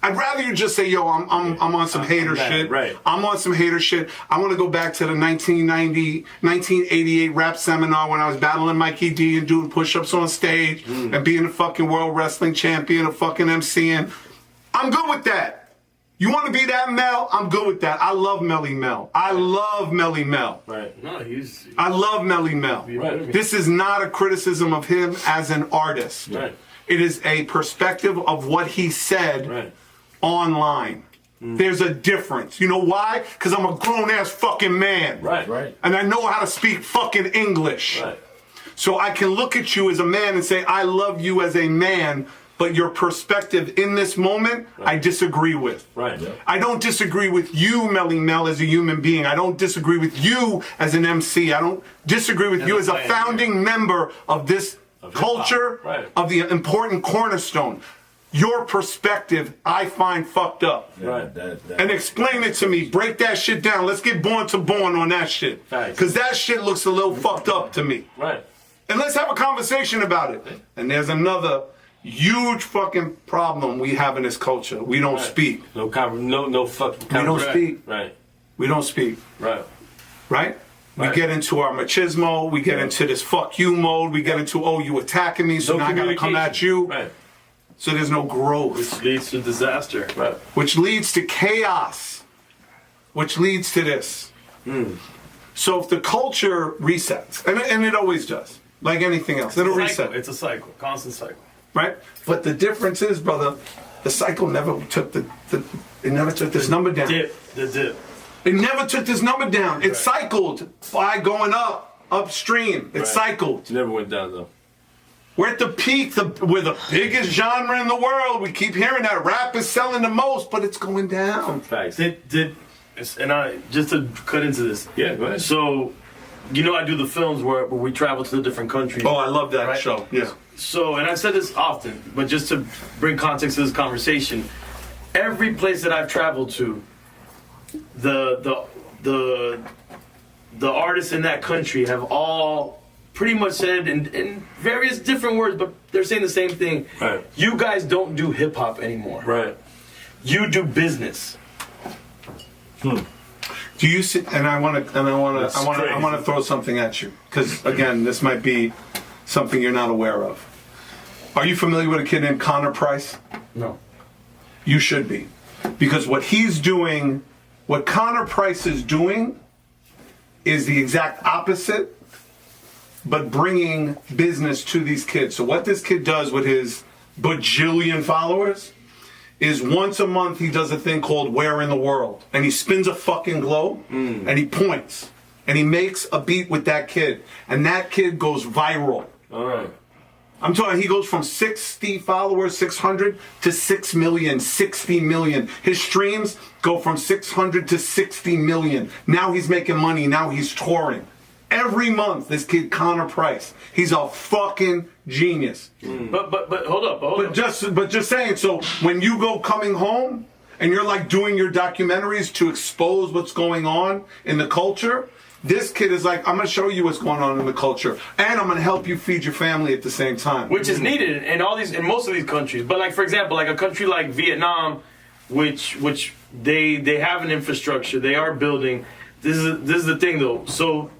I'd rather you just say, yo, I'm on some hater mad, shit. right. I'm on some hater shit. I want to go back to the 1988 rap seminar when I was battling Mikey D and doing push-ups on stage and being a fucking world wrestling champion, a fucking MC. And I'm good with that. You want to be that Mel? I'm good with that. I love Melly Mel. I love Melly Mel. Right. No, he's. I love Melly Mel. Right. This is not a criticism of him as an artist. Right. It is a perspective of what he said Right. online. There's a difference. You know why? Because I'm a grown-ass fucking man. Right. Right. And I know how to speak fucking English. Right. So I can look at you as a man and say, I love you as a man, but your perspective in this moment, I disagree with. Right. I don't disagree with you, Melly Mel, as a human being. I don't disagree with you as an MC. I don't disagree with you as a founding member of this culture, Right. of the important cornerstone. Your perspective, I find fucked up. Right. And explain it to me. Break that shit down. Let's get born to born on that shit. Facts. Because that shit looks a little fucked up to me. Right. And let's have a conversation about it. And there's another huge fucking problem we have in this culture. We don't speak. No fucking. We don't speak. Right. We don't speak. Right. Right? We Right. get into our machismo. We get into this fuck you mode. We get into, oh, you attacking me, so No now I gotta come at you. Right. So there's no growth. Which leads to disaster. Right. Which leads to chaos. Which leads to this. So if the culture resets, and it always does, like anything else, it'll reset. It's a cycle, constant cycle. Right? But the difference is, brother, the cycle never took it never took this number down. The dip. It never took this number down. It cycled by going upstream. It cycled. It never went down though. We're at the peak. We're the biggest genre in the world. We keep hearing that rap is selling the most, but it's going down. Facts. And I just to cut into this. Yeah, go ahead. So, you know, I do the films where we travel to the different countries. Oh, I love that Right. show. Yeah. So, and I said this often, but just to bring context to this conversation, every place that I've traveled to, the artists in that country have all pretty much said in various different words, but they're saying the same thing. Right. You guys don't do hip hop anymore. Right. You do business. Do you see? And I want to throw something at you because again, this might be something you're not aware of. Are you familiar with a kid named Connor Price? No. You should be, because what he's doing, what Connor Price is doing, is the exact opposite but bringing business to these kids. So what this kid does with his bajillion followers is once a month he does a thing called Where in the World. And he spins a fucking globe and he points. And he makes a beat with that kid. And that kid goes viral. All right. I'm talking, he goes from 60 followers, 600 to 6 million, 60 million. His streams go from 600 to 60 million. Now he's making money. Now he's touring. Every month, this kid, Connor Price, he's a fucking genius. But hold up. But just saying, so when you go coming home and you're like doing your documentaries to expose what's going on in the culture, this kid is like, I'm going to show you what's going on in the culture, and I'm going to help you feed your family at the same time. Which is needed in most of these countries. But like, for example, like a country like Vietnam, which they have an infrastructure, they are building. This is the thing though. So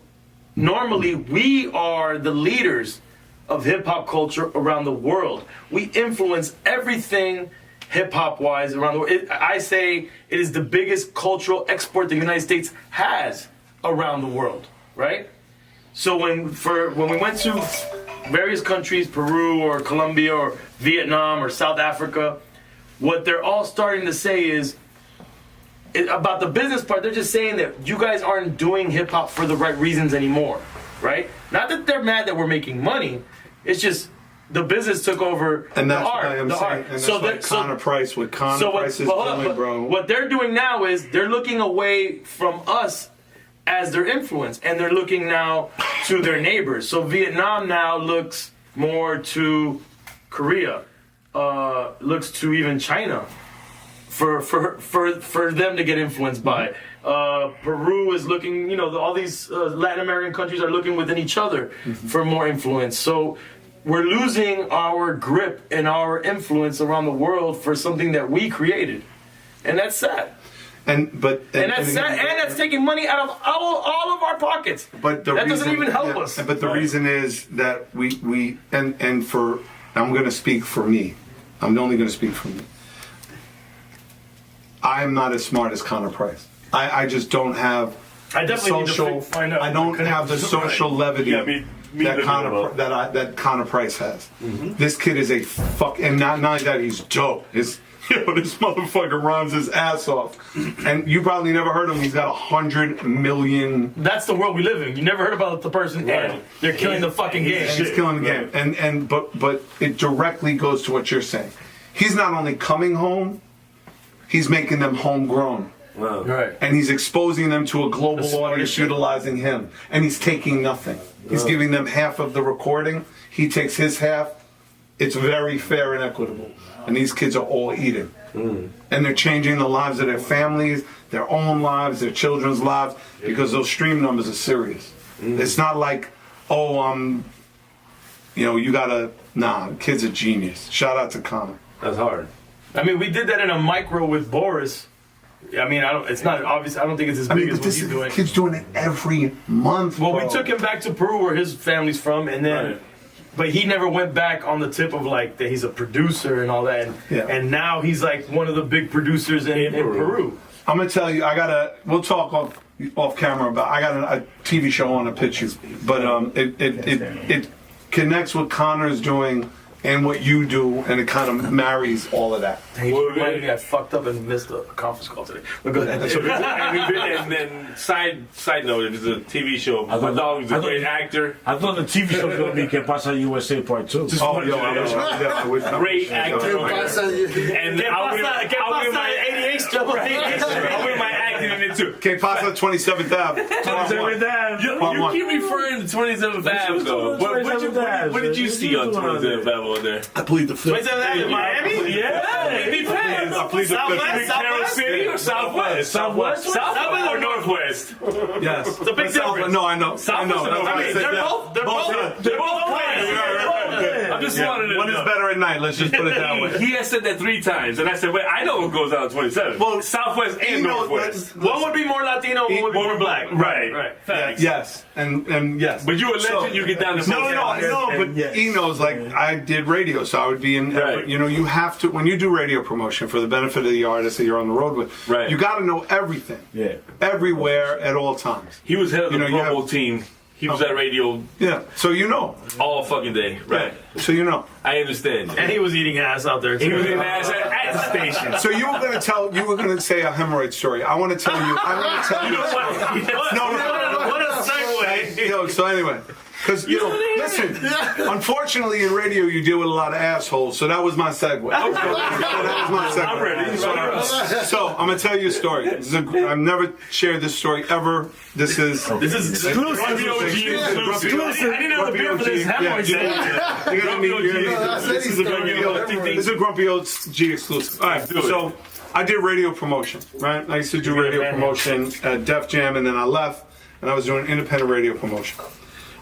normally we are the leaders of hip hop culture around the world. We influence everything hip hop wise around the world. I say it is the biggest cultural export the United States has around the world, right? So when we went to various countries, Peru or Colombia or Vietnam or South Africa, what they're all starting to say is about the business part. They're just saying that you guys aren't doing hip hop for the right reasons anymore, right? Not that they're mad that we're making money. It's just the business took over And that's the art. why I'm saying, and that's why Connor Price, what Connor Price is doing, bro. What they're doing now is they're looking away from us as their influence, and they're looking now to their neighbors. So Vietnam now looks more to Korea, looks to even China for them to get influenced by. Peru is looking, all these Latin American countries are looking within each other for more influence. So we're losing our grip and our influence around the world for something that we created, and that's sad. And that's taking money out of all of our pockets. But that doesn't even help us. But the reason is that I'm going to speak for me. I'm only going to speak for me. I am not as smart as Connor Price. I just don't have I definitely social. need to find out. I don't have the social levity that that Connor Price has. This kid is a fuck, and not only that, he's dope. This motherfucker runs his ass off. And you probably never heard of him. He's got 100 million. That's the world we live in. You never heard about the person, and they're killing the fucking game. He's killing the game. But it directly goes to what you're saying. He's not only coming home, he's making them homegrown. Wow. Right. And he's exposing them to a global audience utilizing him. And he's taking nothing. He's giving them half of the recording. He takes his half. It's very fair and equitable. And these kids are all eating. And they're changing the lives of their families, their own lives, their children's lives, because those stream numbers are serious. It's not like, you gotta, kids are genius. Shout out to Connor. That's hard. I mean, we did that in a micro with Boris. I mean, it's not obvious. I don't think it's as big as what he's doing. Kid's doing it every month. Well, bro. we took him back to Peru where his family's from, and then... Right. But he never went back on the tip of like that he's a producer and all that. And now he's like one of the big producers in Peru. I'm gonna tell you, we'll talk off camera about. I got a TV show on to pitch you, but it connects what Connor's doing and what you do, and it kind of marries all of that. I fucked up and missed a conference call today. But go ahead. And then side note, if it's a TV show, my dog is a great actor. I thought the TV show was going to be Que Pasa USA Part 2. I wish. Great actor. And I'll win my acting in it too. Que Pasa 27th Ave. 27th You keep referring to 27th Ave though. What did you see on 27th Ave on there? I plead the fifth. 27th Ave in Miami? Yeah, it depends. I plead the fifth. Carroll City or Southwest? Southwest or Northwest? Yes. It's a big difference. No, I know. They're both players. I'm just wanting to know. One is better at night. Let's just put it that way. He has said that 3 times, and I said, wait, I know what goes on 27. Well, Southwest and Northwest. One would be more Latino, one would be more black. Right. Facts. Yes, and yes. But you a legend, you get down to No, but he knows, like, I did radio, so I would be in, you have to, when you do radio promotion for the benefit of the artists that you're on the road with, you got to know everything. Yeah. Everywhere, at all times. He was head of the Pro Bowl team He was at radio Yeah, so you know. all fucking day, right? So you know. I understand. And he was eating ass out there. He Too. was in ass at the station. So you were gonna say a hemorrhoid story. I want to tell you. What a segue. Yo, so anyway, because listen. Unfortunately, in radio, you deal with a lot of assholes. So that was my segue. That was my segue. I'm ready. So I'm gonna tell you a story. I've never shared this story ever. This is exclusive. Grumpy OG exclusive. I didn't have a beer for this hemorrhoid This is a Grumpy OG exclusive. All right, so I did radio promotion, right? I used to do radio promotion at Def Jam, and then I left, and I was doing independent radio promotion.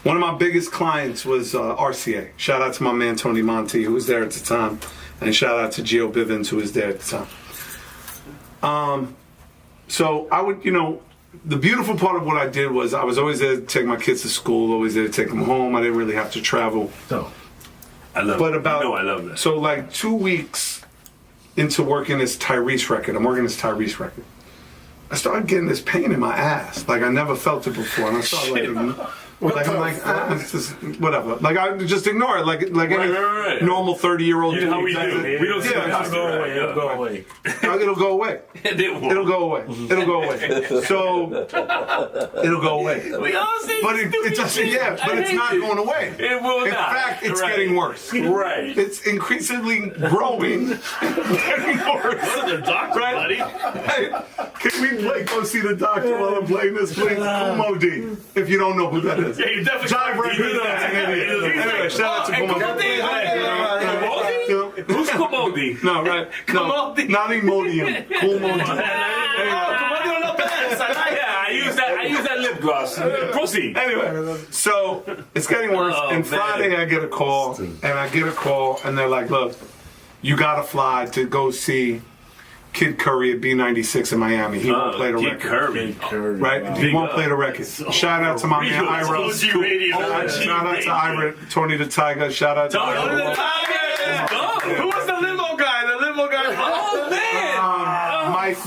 One of my biggest clients was RCA. Shout out to my man Tony Monti, who was there at the time, and shout out to Gio Bivens, who was there at the time. So I would, the beautiful part of what I did was I was always there to take my kids to school, always there to take them home. I didn't really have to travel. I love But it. I love that. So like 2 weeks into working this Tyrese record, I'm working this Tyrese record. I started getting this pain in my ass. Like I never felt it before. And I started it's just whatever. Like I just ignore it. Like any normal 30-year-old You dude. know how we do. We don't see Yeah, It'll go away. it'll go away. It'll go away. It'll go away. So it'll go away. We all see But it doesn't. Yeah, but it's not going away. It will In not. fact, it's Right. getting worse. Right. It's increasingly growing, getting worse. Go to the doctor, buddy. Hey, can we go see the doctor while I'm playing this, please? Kumo D, if you don't know who that is. Yeah, you definitely. John Breaker, that's an idiot. Anyway, shout out to Kumo D. Who's Komodi? No, right? No, not Imodium. Kumo D. Yeah, I use that lip gloss. Proceed. Anyway, so it's getting worse. Oh, and man. Friday I get a call, and they're like, look, you gotta fly to go see Kid Curry at B96 in Miami. He won't play the Kid record. Curry. Right? Wow. He won't play the record. Shout out to my man Ira. OG radio. Shout out to Ira, Tony the Tiger. Shout out to Tony the Ira. Tiger. Who was the limo guy? The limo guy. Oh, man. Mike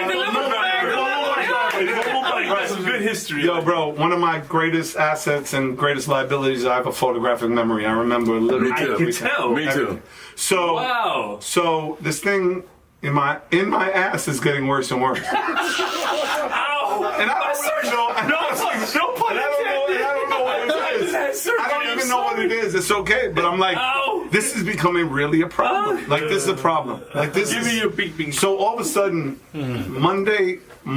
the limo guy. Some good history. Yo, bro, one of my greatest assets and greatest liabilities, I have a photographic memory. I remember literally I can everything. tell. Me too. So, Wow. so this thing in my ass is getting worse and worse. Ow. And I don't really know. I don't know what it is. I don't even know what it is. It's okay, but I'm like, Ow. this is becoming really a problem. Like this is a problem. Like this Give is. me your bing. So all of a sudden, Monday, and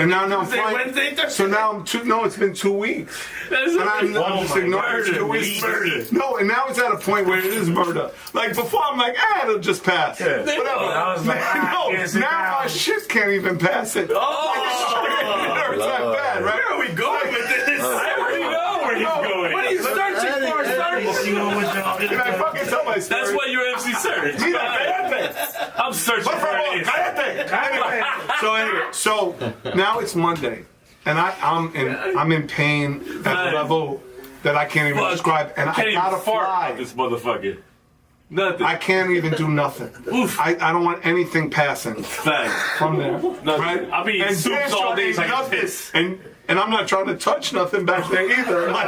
now I'm Tuesday, flying. Wednesday, Thursday. So now it's been 2 weeks. And I'm just ignoring it. 2 weeks. Murder. No, and now it's at a point where it is murder. Like before, I'm like, it'll just pass. Whatever. No, now my shit can't even pass it. It's that bad, right? Where are we going with this? I already know where he's going. What are you searching for, sir? Can I fucking tell my story? That's why you're MC Serch. I'm searching for it. So now it's Monday, and I'm in pain at a level that I can't even describe, and I gotta fly. This motherfucker. Nothing. I can't even do nothing. I don't want anything passing Fact. from there. Nothing. Right? I'll be eating And soups all day like nothing. this. And I'm not trying to touch nothing back there either. Like,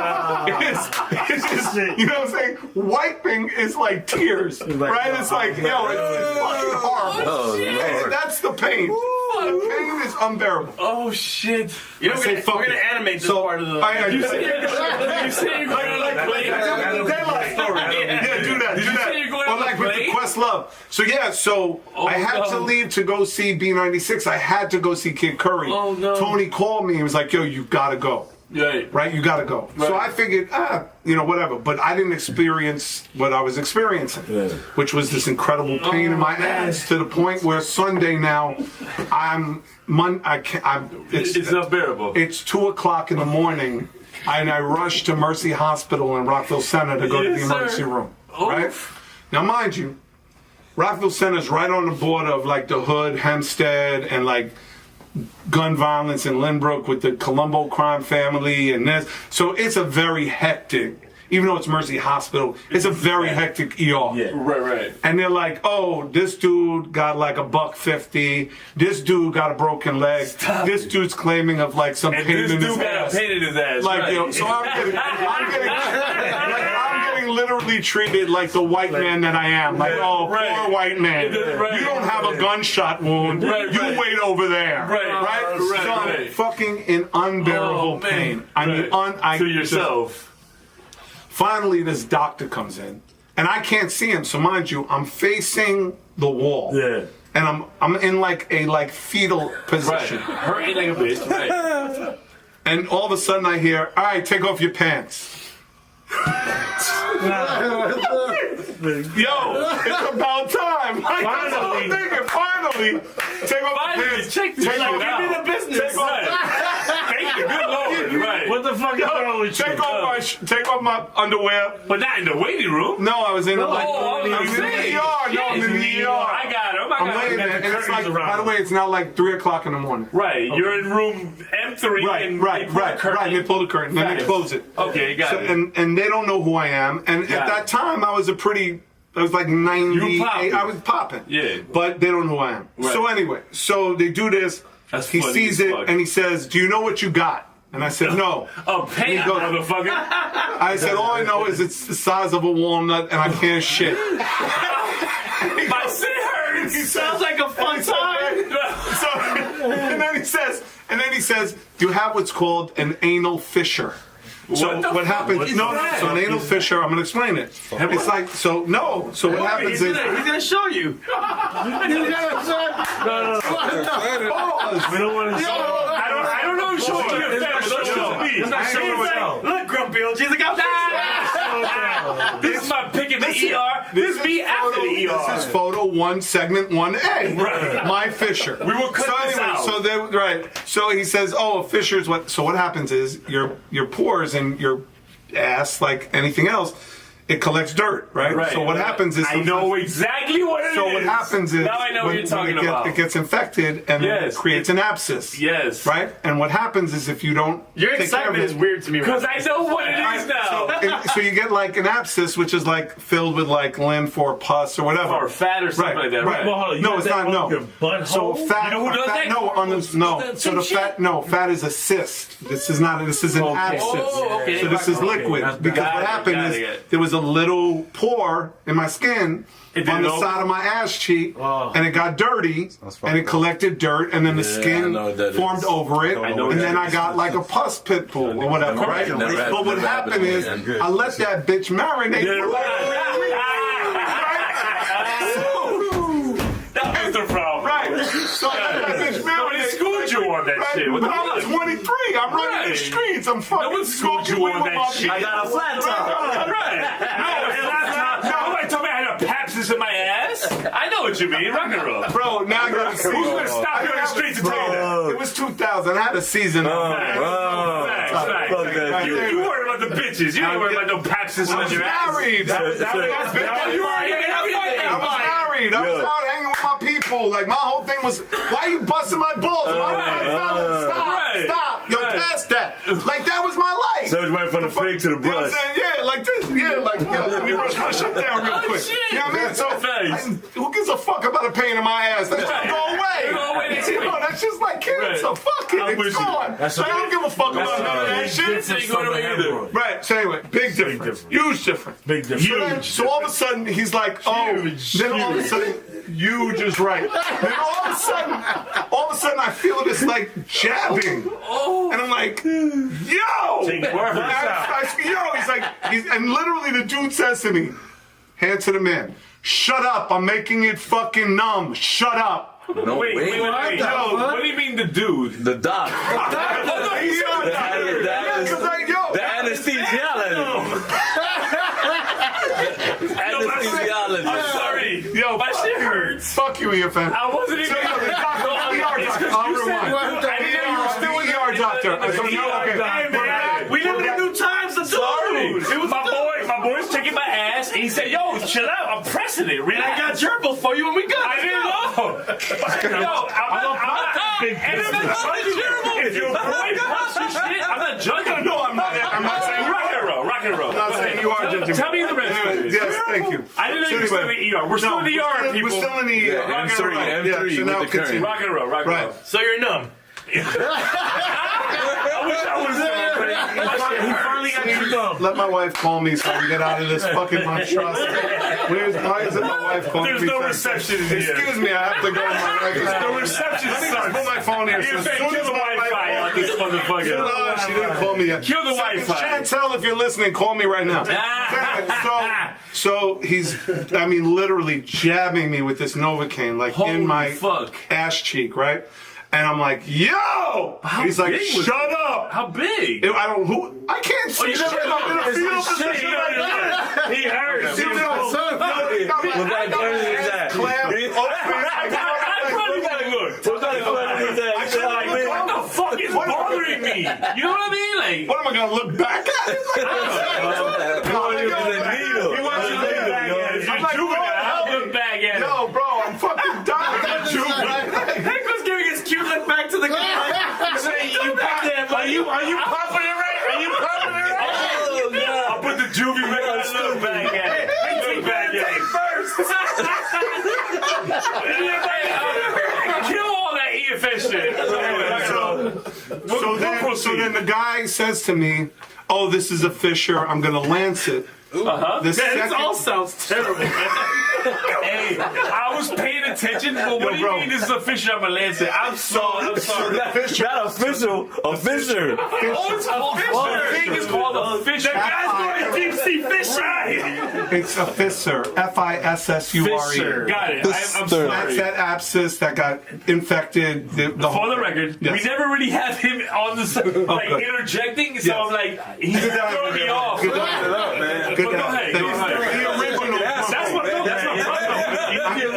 it's just, you know what I'm saying? Wiping is like tears, right? It's like, yo, it's fucking horrible. And that's the pain. The pain is unbearable. Oh shit. You know, say we're fuck gonna it. animate this part of the. You say you're going like Daylight story. Yeah, do that. Did you say you're going Or on a like with the plane? Questlove. So yeah, I had to leave to go see B96. I had to go see Kid Curry. Oh, no. Tony called me and was like, yo, you gotta go. Right. Right? You gotta go. So I figured, whatever. But I didn't experience what I was experiencing, which was this incredible pain in my ass to the point where Sunday now, It's unbearable. it's 2:00 in the morning, and I rushed to Mercy Hospital in Rockville Center to go to the Yes, emergency sir. room. Right? Now, mind you, Rockville Center is right on the border of like the Hood, Hempstead, and like gun violence in Lynbrook with the Colombo crime family and this. So it's a very hectic even though it's Mercy Hospital, it's a very hectic ER. Yeah. Right. And they're like, oh, this dude got like $150. This dude got a broken leg. This dude's claiming of like some And pain this in his dude got a ass. pain in his ass. Like, right. yo, so I'm getting literally treated like the white man that I am. Like, oh, poor white man. Right. You don't have a gunshot wound. Right, you right. wait over there. Right. So I'm Right. fucking in unbearable man. pain. I mean, To yourself. Finally, this doctor comes in, and I can't see him. So mind you, I'm facing the wall. Yeah. And I'm in like a fetal Right. position. Hurting like a bitch. Right. And all of a sudden I hear, all right, take off your pants. Yo, it's about time. Like, that's what I'm thinking. Finally, take off the pants. Check this shit out. Give me the business. Thank you. Good Lord. Right. What the fuck is wrong with you? Take off my underwear. But not in the waiting room. No, I was in I was in the saying. ER. No, I'm in the ER. I got him. I'm laying there, and it's like, by the way, it's now like 3 o'clock in the morning. Right. You're in room M3. and Right. They pull the curtain, then they close it. Okay, got it. And they don't know who I am. And at that time, I was like 90. You were popping. I was popping. Yeah. But they don't know who I am. Right. So anyway, so they do this. That's he funny sees as it fuck. and he says, "Do you know what you got?" And I said, "No." Oh, pain, He goes- motherfucker. I said, "All I know is it's the size of a walnut and I can't shit." My shit hurts. Sounds like a fun time. So, and then he says, "Do you have what's called an anal fissure?" So What the what fuck happens? is No, that? so an anal fissure. I'm gonna explain it. It's like so. No. So what happens He's is gonna show you. We don't want to show. I don't know. Show me your face. Don't show me. Look, Grumpy OG, look how This is my pick in the ER. This is me after the This ER. is photo 1, segment 1A. Right. My fissure. We will cut this out. So he says, "Oh, a fissure is what." So what happens is your pores and your ass, like anything else, it collects dirt, right? Right. So what happens is I know exactly what it is. So what happens is Now I know what you're talking about. it gets infected and it creates an abscess. Yes. Right? And what happens is if you don't Your take care of excitement it- is weird to me. Because I know what it is now. So you get like an abscess, which is like filled with like lymph or pus or whatever. Or fat or something like that, right? Well, hold on, you No, got it's that not. on No. your butthole? So fat. You know who does fat, that? No, on the no. So the Some fat. No, fat is a cyst. This is not. This is an abscess. Oh, okay. So this is Okay. liquid That's because got what it, happened got is it. there was a little pore in my skin It didn't on the open? side of my ass cheek, Oh. and it got dirty, and it collected dirt, and then the I skin know what that formed is. over it, I know and what then that I is. got like a pus pit pool or whatever, right? Never had- But what never happened happened is again. I let that bitch marinate. That was the problem. Right. So I let that bitch No one marinate. schooled you on that shit. What But the I'm fuck? 23. I'm running the Right. streets. I'm fucking No one schooled you on that shit. I got a flat top. Right. Nobody told me I had a papsis in my ass. I know what you mean. Rock and roll. Bro, now I gotta see. Who's gonna stop you on the streets and tell you that? It was 2000. I had a season. Facts, facts. Fuck that shit. You worried about the bitches. You ain't worried about no papsis I on was your ass. married. I was married. I was out hanging with my people. Like my whole thing was, why are you busting my balls? Stop. Yo, Right. pass that. Like that was my life. So it went from the fig to the You know what I'm brush. saying? Yeah, like this. Yeah, like, yo, let me brush my shit down real quick. shit. You know what I mean? So, Thanks. who gives a fuck about a pain in my ass? That's Right. gonna go away. Go away next week. You know, that's just like cancer. Right. Fuck it. I'm with It's you. gone. That's So I a- don't give a fuck about none of that This shit. ain't going away either. Right. So anyway, big difference. difference. Huge difference. Big difference. So all of a sudden he's like, oh. Then all of a sudden, huge is right. Then all of a sudden I feel this like jabbing, and I'm like, yo. He's like, and literally the dude says to me, hand to the man, shut up, I'm making it fucking numb, shut up. No, Wait. Yo, what do you mean the dude? The doc. Oh, no, he's not That- that is- The anesthesiologist. Anesthesiologist. I'm sorry. Yo, My shit hurts. fuck you, EFN. I wasn't even. So, yo, the doctor, It's 'cause I'll you said- rewind. I didn't know you were still in The ER doctor. the So, ER okay. doctor. Hey, man, we live in new times. The dude. It was my boy's taking my ass, and he said, "Yo, chill out. I'm pressing it. Relax." I got gerbils for you when we got. I didn't know. Yo, I'm not. And I'm not judging. If your boy wants your shit, I'm not judging. No, I'm not saying Rock and roll. I'm not saying you Tell me the rest of it. Yes, thank you. I didn't know you were still in the ER. We're still in the ER, people. We're still in the ER. Yeah, Rock and M3, roll. M3 Yeah, so with now the current. continue. Rock and roll, rock and roll. So you're numb. I wish I was He finally got you numb. Let my wife call me so I can get out of this fucking monstrosity. Why isn't my wife calling There's me? no reception in here. Excuse me, I have to go. The reception Let me just put my phone here. So as Kill soon the as my Wi-Fi on this wife motherfucker. she didn't call me yet. Kill the Wi-Fi. Chantel, if you're listening, call me right now. So he's, I mean, literally jabbing me with this Novocaine, like Holy in my fuck. ass cheek, right? And I'm like, yo! He's like, big was shut up! How big? I can't see shit. I'm in a fetal position like that. He hurts. You know, What kind of cleanser is that? clamp open. I probably gotta look. What kind of cleanser is that? What the fuck is bothering me? You know what I mean? Like, What am I gonna look back at it? He wants you with a needle. he wants you to look back at it. I'm You're like, juvenile. I'll look back at it. Yo, bro, I'm fucking done. Heckler's giving his cute look back to the camera. Saying, you back there, buddy. Are you popping it right? Are you popping it right? Oh, God. I'll put the juvie back on the look back at it. Look back at it. Kill all that EFS shit. So then the guy says to me, oh, this is a fissure. I'm gonna lance it. Uh-huh. The This second, all sounds terrible. Hey, I was paying attention, but what do you bro. mean this is a fisher? I'm a Lancet. I'm sorry. Not official, a fisher. Oh, it's called fisher. The thing is called a fisher. The guy's going deep sea fishing. Right. it's a fissure. Fissure. Got it. I'm That's sorry. that abscess that got infected. The For whole the record, Yes. we never really have him on the like good. interjecting, so Yes. I'm like, he's throwing me off. Good But job. go ahead. Go ahead. The original. That's what I'm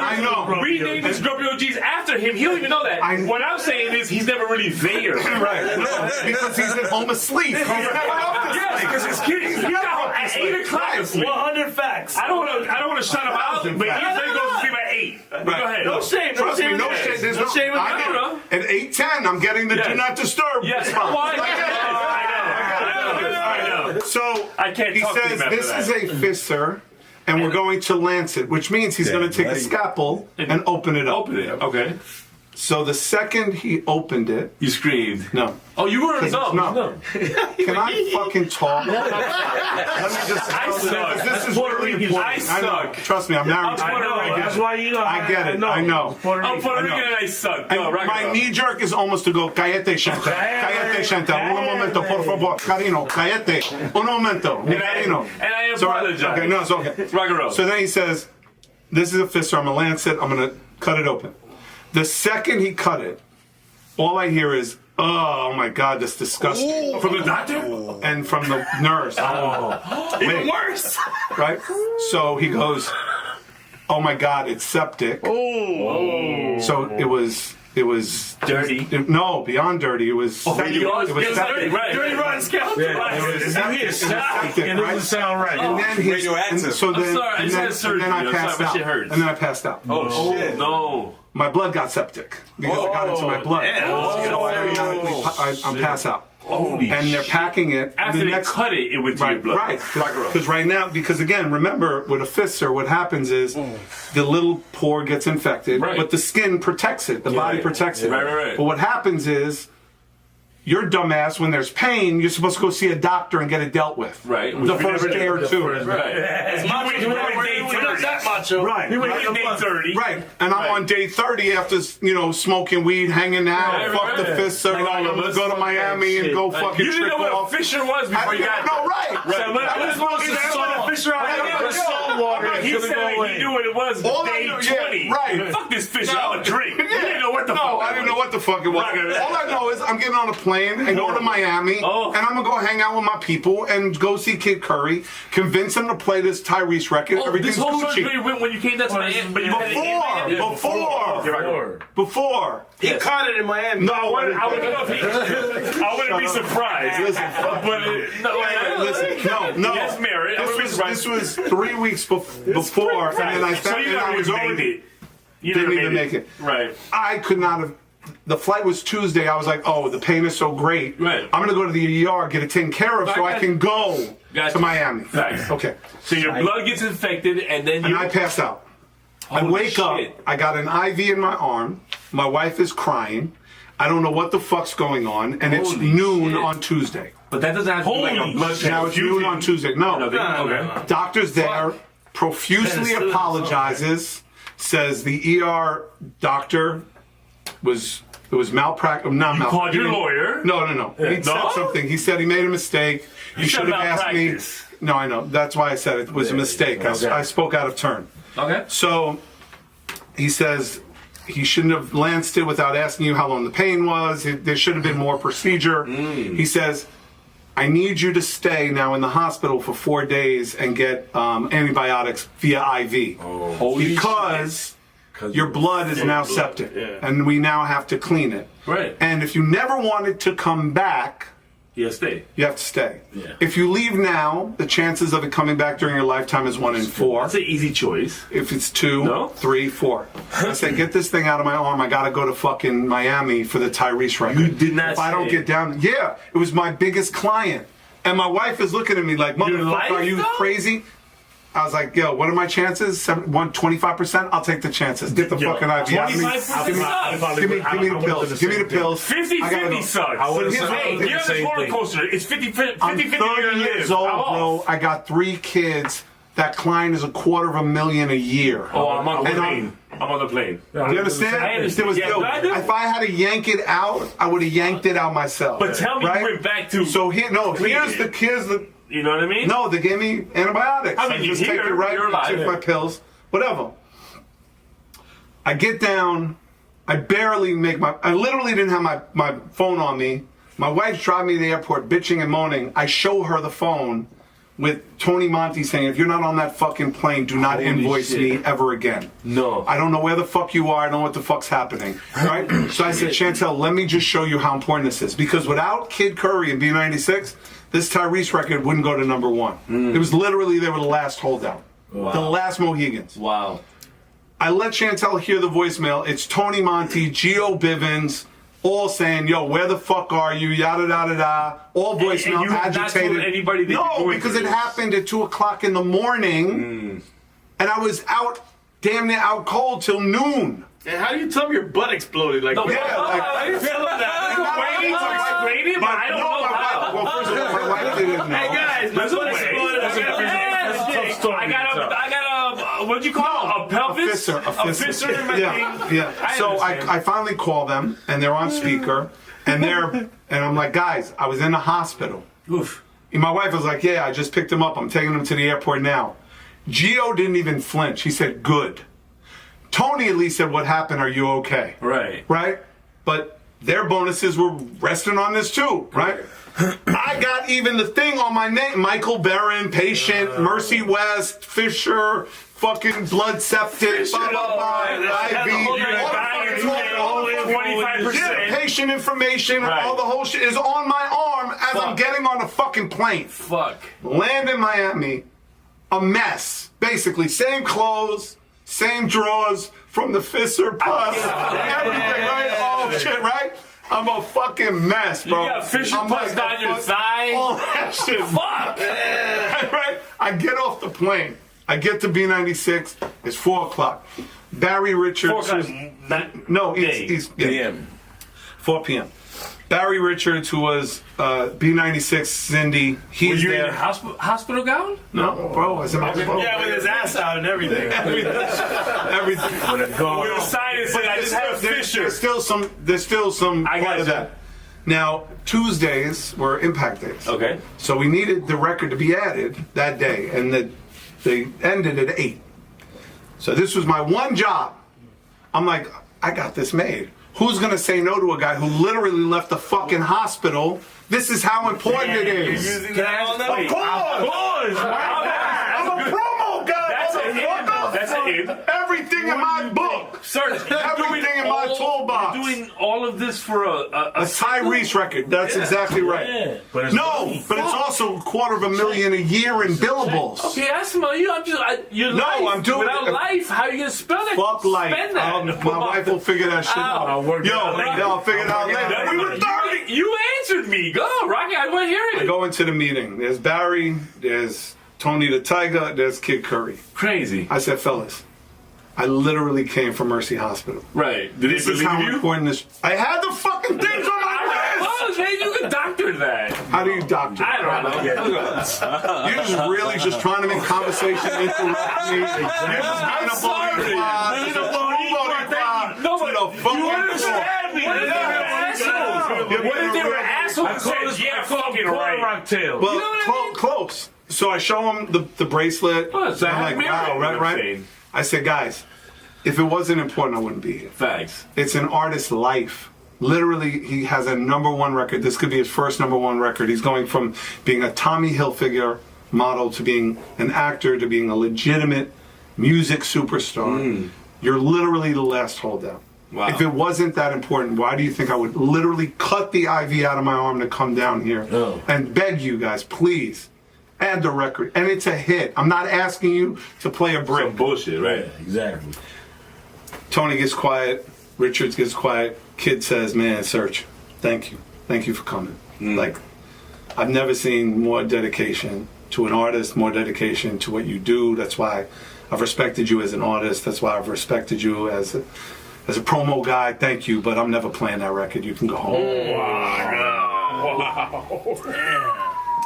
I know. We named this Grumpy OGs after him. He don't even know that. What I'm saying is he's never really there. Right. Because he's at home asleep. Yes, because his kids. He got home at 8 o'clock asleep. 100 facts. I don't want to shut him out, but he usually goes to sleep at 8. Go ahead. No shame. No Trust shame. me, no shit. There's No shame in I that. know. At 8:10, I'm getting the Yes. do not disturb Yes. response. Oh, I know. So I can't he talk to says him after this that. is a fisser, and we're going to lance it, which means he's going to take a right. scalpel and open it up. Open it. Okay. So the second he opened it, You screamed. no. Oh, you were No. Can I fucking talk? Let me just. I suck. This is Puerto really Rican. important. I know. suck. Trust me, I'm married to Puerto her. Rican. That's why you know. I get it. I know. I'm Puerto Rican and I suck. And Go, rock my it up. knee jerk is almost to go, cállate, Chantal. Cállate, Chantal. Un momento, por favor. Carino, cállate. Un momento. Mi carino. And I So, apologize. okay, no, it's okay. Rock and roll. So then he says, this is a fisser. I'm going to lance it. I'm going to cut it open. The second he cut it, all I hear is, oh my God, that's disgusting. From the doctor? And from the nurse. Even worse. Right? So he goes, oh my God, it's septic. So it was Dirty. no, beyond dirty. It was septic. It was septic. Right. Dirty rotten skeleton. It was septic. It was septic, It doesn't right? sound right. And then his, Radioactive. and so then, sorry, I and just then, had surgery. and then I I'm passed sorry, my out. shit hurts. And then I passed out. Oh, shit. No. My blood got septic because it got into my blood. So I automatically, I'm passed out. Holy And they're packing it. After the they next, cut it, it went to your Right, blood. right. Because right now, because again, remember, with a fisser, what happens is the little pore gets infected, Right. but the skin protects it. The body protects it. Right. But what happens is, your dumbass, when there's pain, you're supposed to go see a doctor and get it dealt with. Right. The first day or two. Right. We're not that macho. Right. You went to day 30. Right, and I'm on day 30 after smoking weed, hanging out, Right, fuck the right. fisser, Like all I'm of gonna us. go to Miami and go fucking You didn't trick know what off. a fisher was I before you didn't got know, right. I was supposed to salt. Fisher out. Salt water. He said he knew what it was All I day know- yeah, 20. right. Fuck this fisher. No. I'm a drink. You didn't know what the fuck. No, I didn't know what the fuck it was. Right, right. All I know is I'm getting on a plane and going to Miami, Oh. and I'm gonna go hang out with my people and go see Kid Curry, convince him to play this Tyrese record. Oh, Everything's this whole Gucci. story when you came down to Miami, but you had it in Before. He caught it in Miami. No, I wouldn't be surprised. Listen. But Listen, no. Yes, Mary. This was 3 weeks before, and then I so found you and I never was even made already it. You didn't never even made make it. Right. I could not have the flight was Tuesday. I was like, oh, the pain is so great. Right. I'm gonna go to the ER, get it taken care of, so I can go to Miami. Right. Okay. So your blood gets infected, and then And I pass out. I wake up. I got an IV in my arm. My wife is crying. I don't know what the fuck's going on, and it's noon on Tuesday. But that doesn't have to be like a blood Now it's noon on Tuesday. No. Okay. Doctor's there, profusely apologizes, says the ER doctor was malpractice. Not malpractice. Called your lawyer? No. He said something. He said he made a mistake. You should have asked me. No, I know. That's why I said it was a mistake. I spoke out of turn. Okay. So he says he shouldn't have lanced it without asking you how long the pain was. There should have been more procedure. He says, I need you to stay now in the hospital for 4 days and get antibiotics via IV. Because your blood is now septic. And we now have to clean it. Right. And if you never wanted to come back, you have to stay. you have to stay. Yeah. If you leave now, the chances of it coming back during your lifetime is 1 in 4. That's an easy choice. If it's 2, 3, 4. I said, get this thing out of my arm. I got to go to fucking Miami for the Tyrese record. You did not If I don't say get down. Yeah, it was my biggest client. And my wife is looking at me like, motherfucker, are you crazy? I was like, yo, what are my chances? 25%? I'll take the chances. Get the fucking IV. 25% Give me the pills. Give me the pills. 50-50 sucks. Hey, you're on this roller coaster. It's 50-50. I'm You're 30 gonna years live. old, I'm bro. off. I got 3 kids. That client is $250,000 a year. Oh, I'm on the And plane. I'm on the plane. Do you understand? I understand. There was Yeah, no- I do. if I had to yank it out, I would have yanked it out myself. But tell me you went back to... So here's the. You know what I mean? No, they gave me antibiotics. I mean, you just take here, it right. you're alive. Take my pills, whatever. I get down. I barely make my. I literally didn't have my phone on me. My wife's driving me to the airport, bitching and moaning. I show her the phone with Tony Monty saying, "If you're not on that fucking plane, do not invoice me ever again." No. I don't know where the fuck you are. I don't know what the fuck's happening. Right? So I said, Chantel, let me just show you how important this is. Because without Kid Curry and B96, this Tyrese record wouldn't go to number 1. It was literally, they were the last holdout. Wow. The last Mohegans. Wow. I let Chantel hear the voicemail. It's Tony Monty, Gio Bivens, all saying, yo, where the fuck are you? Yada, yada, yada. All voicemail, and you have not agitated. told anybody that you're no, going because through it this. happened at 2 o'clock in the morning. And I was out, damn near out cold till noon. And how do you tell me your butt exploded? Like, Yeah, like, how do you feel about that? Waiting to explain it, but I don't know how. Well, first of all, my wife didn't know. Hey guys, my There's a butt way. exploded. There's a tough story. I got a, what'd you call it? A pelvis? A fissure in my thing? Yeah. So understand. I finally call them, and they're on speaker, and I'm like, guys, I was in the hospital. Oof. And my wife was like, yeah, I just picked him up. I'm taking him to the airport now. Gio didn't even flinch. He said, good. Tony at least said, what happened? Are you okay? Right. Right? But their bonuses were resting on this too, right? I got even the thing on my name. Michael Barron, patient, Mercy West, Fisher, fucking blood septic, blah, blah, blah, IV. 25%. Yeah, patient information, Right. all the whole shit is on my arm as I'm getting on the fucking plane. Fuck. Land in Miami, a mess. Basically, same clothes, same drawers from the Fisher Plus, everything, right? Oh shit, right? I'm a fucking mess, bro. You got Fisher I'm Plus like, down your thigh. all that shit. Fuck. Right? I get off the plane. I get to B96. It's 4 o'clock. Barry Richards. 4 o'clock. No, Day. he's PM. 4 p.m. Barry Richards, who was B96 Cindy, Were he's you in there. your hospital gown? No, bro, I was in my Yeah, with his ass out and everything. everything. With a sign that said, I just had a fissure. There's still some I part got of you. that. Now, Tuesdays were impact days. Okay. So we needed the record to be added that day, and they ended at 8. So this was my one job. I'm like, I got this made. Who's gonna say no to a guy who literally left the fucking hospital? This is how important it is. Using that all night. Of course! Of course! I'm a promo guy, That's a hit. motherfucker! That's it. Everything in my book. Serch, Everything in my toolbox. You're doing all of this for a Tyrese record. That's exactly right. Yeah, but it's money. But it's also $250,000 a year in billables. Okay, I smell you. Your No, life. I'm doing Without it. life, how are you gonna spell it? Fuck life. Spend that. My wife will figure that shit out. I'll work it out later. I'll figure it out later. No, We were 30. You answered me. Go, Rocky. I want to hear I it. go into the meeting. There's Barry. There's Tony the Tiger. There's Kid Curry. Crazy. I said, fellas, I literally came from Mercy Hospital. Right. Did This they is believe how you? important this. I had the fucking things on my wrist. Oh, man, you can doctor that. How do you doctor? I don't know. You're just really just trying to make conversation interrupt me. You're just being a bully. No, but you understand me. What if they were assholes? I call this, Yeah, I call fucking them right. rock tail. Well, You know what I mean? close. So I show him the bracelet. Oh, it's a I'm like, happy wow, mirror, right? saying. I said, guys, if it wasn't important, I wouldn't be here. Facts. It's an artist's life. Literally, he has a #1 record. This could be his first #1 record. He's going from being a Tommy Hilfiger model to being an actor to being a legitimate music superstar. You're literally the last holdout. Wow. If it wasn't that important, why do you think I would literally cut the IV out of my arm to come down here and beg you guys, please, add the record? And it's a hit. I'm not asking you to play a brick. Some bullshit, right? Exactly. Tony gets quiet. Richards gets quiet. Kid says, man, Serch, thank you. Thank you for coming. Like, I've never seen more dedication to an artist, more dedication to what you do. That's why I've respected you as an artist. That's why I've respected you as a promo guy. Thank you, but I'm never playing that record. You can go home.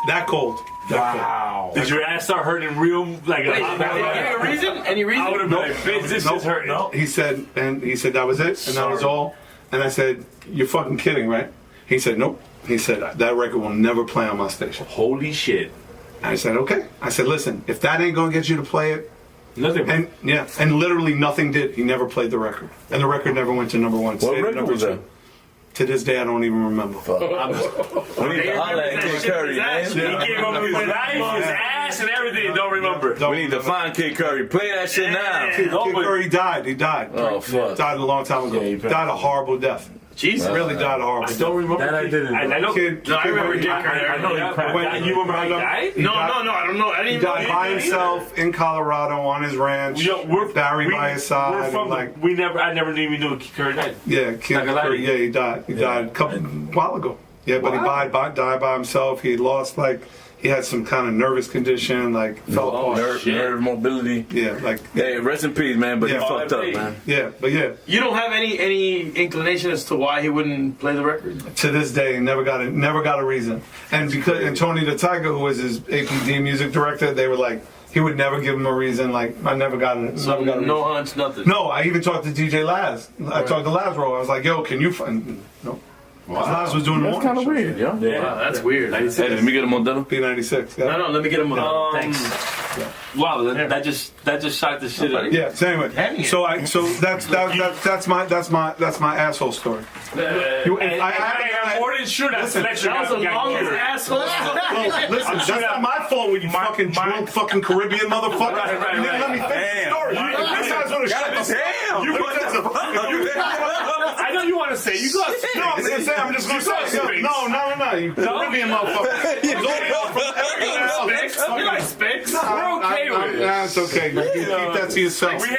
That cold. Wow. Did your ass start hurting real? Like, Any reason? Any reason? I would have been like, bitch, this is hurting. No. He said that was it, and that was all. And I said, you're fucking kidding, right? He said, nope. He said, that record will never play on my station. Holy shit. And I said, okay. I said, listen, if that ain't gonna get you to play it, Nothing. and literally nothing did. He never played the record, and the record never went to #1. What Stayed at record was that? To this day, I don't even remember. We need to holler at Kid Curry, man. He gave up his life, his ass, and everything. Don't remember. We need to find Kid Curry. Play that shit now. Kid Curry died. He died. Oh, fuck. Died a long time ago. Yeah, he passed. Died a horrible death. Jesus. Really died a horrible I death. don't remember. That I didn't. I know. Kid, No, I remember Kid Curry. I know. You remember how he died? No, I don't know. I didn't He even know. died by himself in Colorado on his ranch. Barry by his side. We're from like, I never even knew Kid Curry died. yeah, Kid Like a Curry. lady. Yeah, he died. He died a while ago. Yeah, but he died by himself. He lost he had some kind of nervous condition, fell apart. Nerve mobility. Yeah, Hey, rest in peace, man. But Yeah. he fucked up, man. yeah, but yeah. You don't have any inclination as to why he wouldn't play the record? To this day, never got a reason. And Tony the Tiger, who was his APD music director, they were like, he would never give him a reason. I never got it. So never got a no reason. hunch, nothing. No, I even talked to DJ Laz. I talked to Lazaro. I was like, yo, can you find? No. Laz was doing the That's morning kind of weird, yo. Wow, that's weird. Hey, let me get him on dinner. P96. Yeah. No, let me get him on. Thanks. Wow, that just shocked the shit out of me. Yeah. So anyway, that's my asshole story. I'm more than sure that selection That was the longest asshole. Listen, that's not my fault when you fucking drunk fucking Caribbean motherfucker. Right. You didn't let me finish the story. You guys want to shut this down. I know you want to say you got. No, I'm just gonna say. No. You Caribbean motherfucker. We like Spix. We're okay with it. Nah, it's okay. You keep that to yourself. We had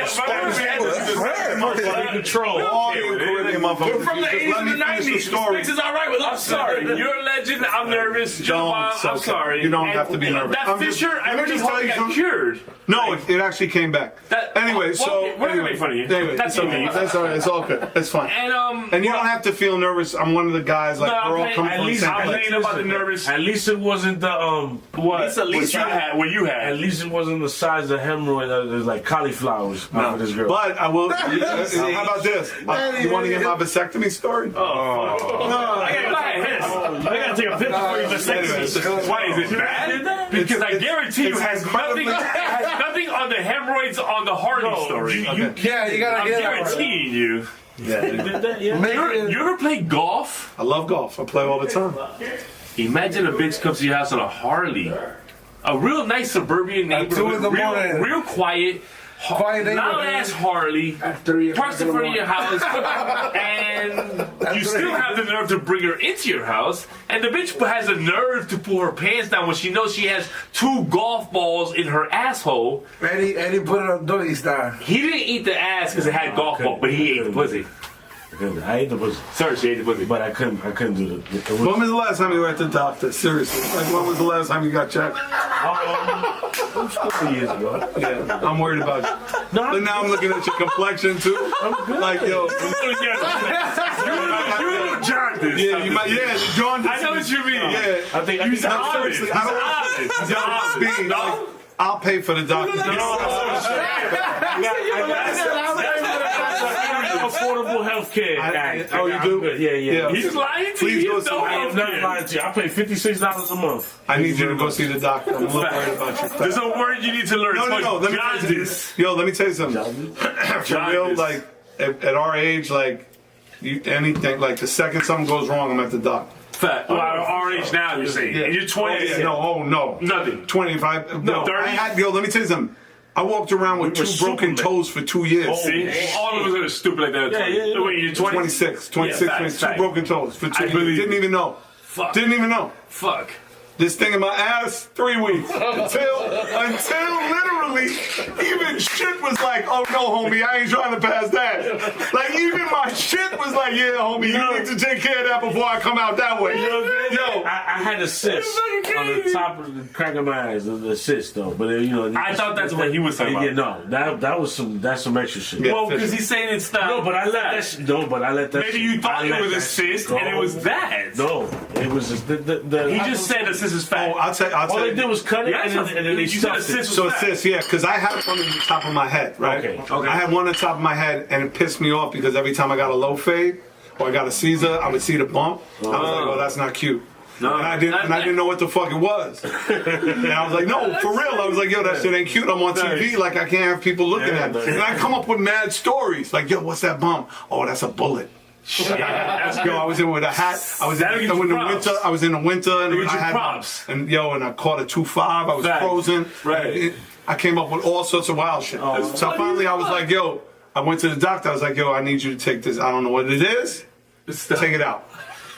control. All you Caribbean motherfuckers. From the Just 80s let and me the finish the 90s. story. Spix is all right with us. I'm sorry. You're a legend. I'm nervous. I'm sorry. You don't have to be nervous. That Fisher, I really hope he got cured. No, it actually came back. Anyway, we're gonna make fun of you. Anyway, That's it's okay. That's all right. It's all good. It's fine. And you don't have to feel nervous. I'm one of the guys. We're all coming from the same I'm place. playing about the nervous. At least it wasn't the What you had. At least it wasn't the size of hemorrhoid that was like cauliflowers for this girl. But I will. How about this? You want to get my vasectomy story? I gotta take a picture for you for sexy. Why is it bad? Because I guarantee you has nothing on the hemorrhoids on the Hardy story. You gotta I'm get guaranteeing you. Yeah, you did that, yeah. You ever play golf? I love golf. I play all the time. Imagine a bitch comes to your house on a Harley. A real nice suburban neighborhood. At 2 in the morning. Real quiet. Quiet loud ass Harley, parks in front of your house, and you still have the nerve to bring her into your house, and the bitch has the nerve to pull her pants down when she knows she has 2 golf balls in her asshole. And he put it on doggy style. He didn't eat the ass because it had golf ball, but he ate the pussy. I ate the pussy. Serch ate the pussy. But I couldn't do the When was the last time you were at the doctor? Seriously. Like, when was the last time you got checked? It was a couple years ago. Yeah, I'm worried about you. No, But now I'm looking at your complexion too. Like, yo. You jaundice. Yeah, you might. Yeah, John. I know what you mean. Yeah. I think He's No, honest. seriously, He's I don't honest. Yo, speed, like, I'll pay for the doctor. affordable health care. Oh, you do? Yeah. He's lying to Please you. go He's see no me. I'm not lying to you. I pay $56 a month. I need you to go see the doctor. I'm a little worried about you. There's a word you need to learn. No. Let me tell you Jaundice. this. Yo, let me tell you something. For real, like at our age, like anything, like the second something goes wrong, I'm at the doctor. Fact. Well, at our age now, you're saying. And you're 20. Yeah, no. Nothing. 25. No, 30. Yo, let me tell you something. I walked around with 2 broken toes for 2 years. See? All of us are stupid like that. Yeah. Wait, you're 20? 26, fact. 2 broken toes for 2 years. believe Didn't it. even know. Fuck. Didn't even know. Fuck. This thing in my ass, 3 weeks. Until literally, even shit was like, oh no, homie, I ain't trying to pass that. Like, even my shit was like, yeah, homie, you need to take care of that before I come out that way. Yo, I had a cyst on the top of the crack of my eyes, the cyst though. But I thought that's what he was talking about. Yeah, no, that's some extra shit. Yeah. Well, because he's saying it's not. No, but I let that. Maybe you thought it was a cyst, and it was that. No, it was just the. He just said a cyst is fat. I'll tell All they you. did was cut it, Yeah, and then they you said a stuffed it. cyst was So fat. it's this, yeah, because I had one on the top of my head, right? Okay. I had one on the top of my head, and it pissed me off because every time I got a low fade or I got a Caesar, I would see the bump. I was like, oh, that's not cute. No. And I didn't know what the fuck it was. And I was like, no, for real. I was like, yo, that shit ain't cute. I'm on TV, like I can't have people looking at me. And I come up with mad stories, like, yo, what's that bump? Oh, that's a bullet. Yo, I was in with a hat. I was in the winter, and I had props. and I caught a 2.5. I was Facts. frozen. Right. I came up with all sorts of wild shit. So finally, I was like, yo, I went to the doctor. I was like, yo, I need you to take this. I don't know what it is. Take it out.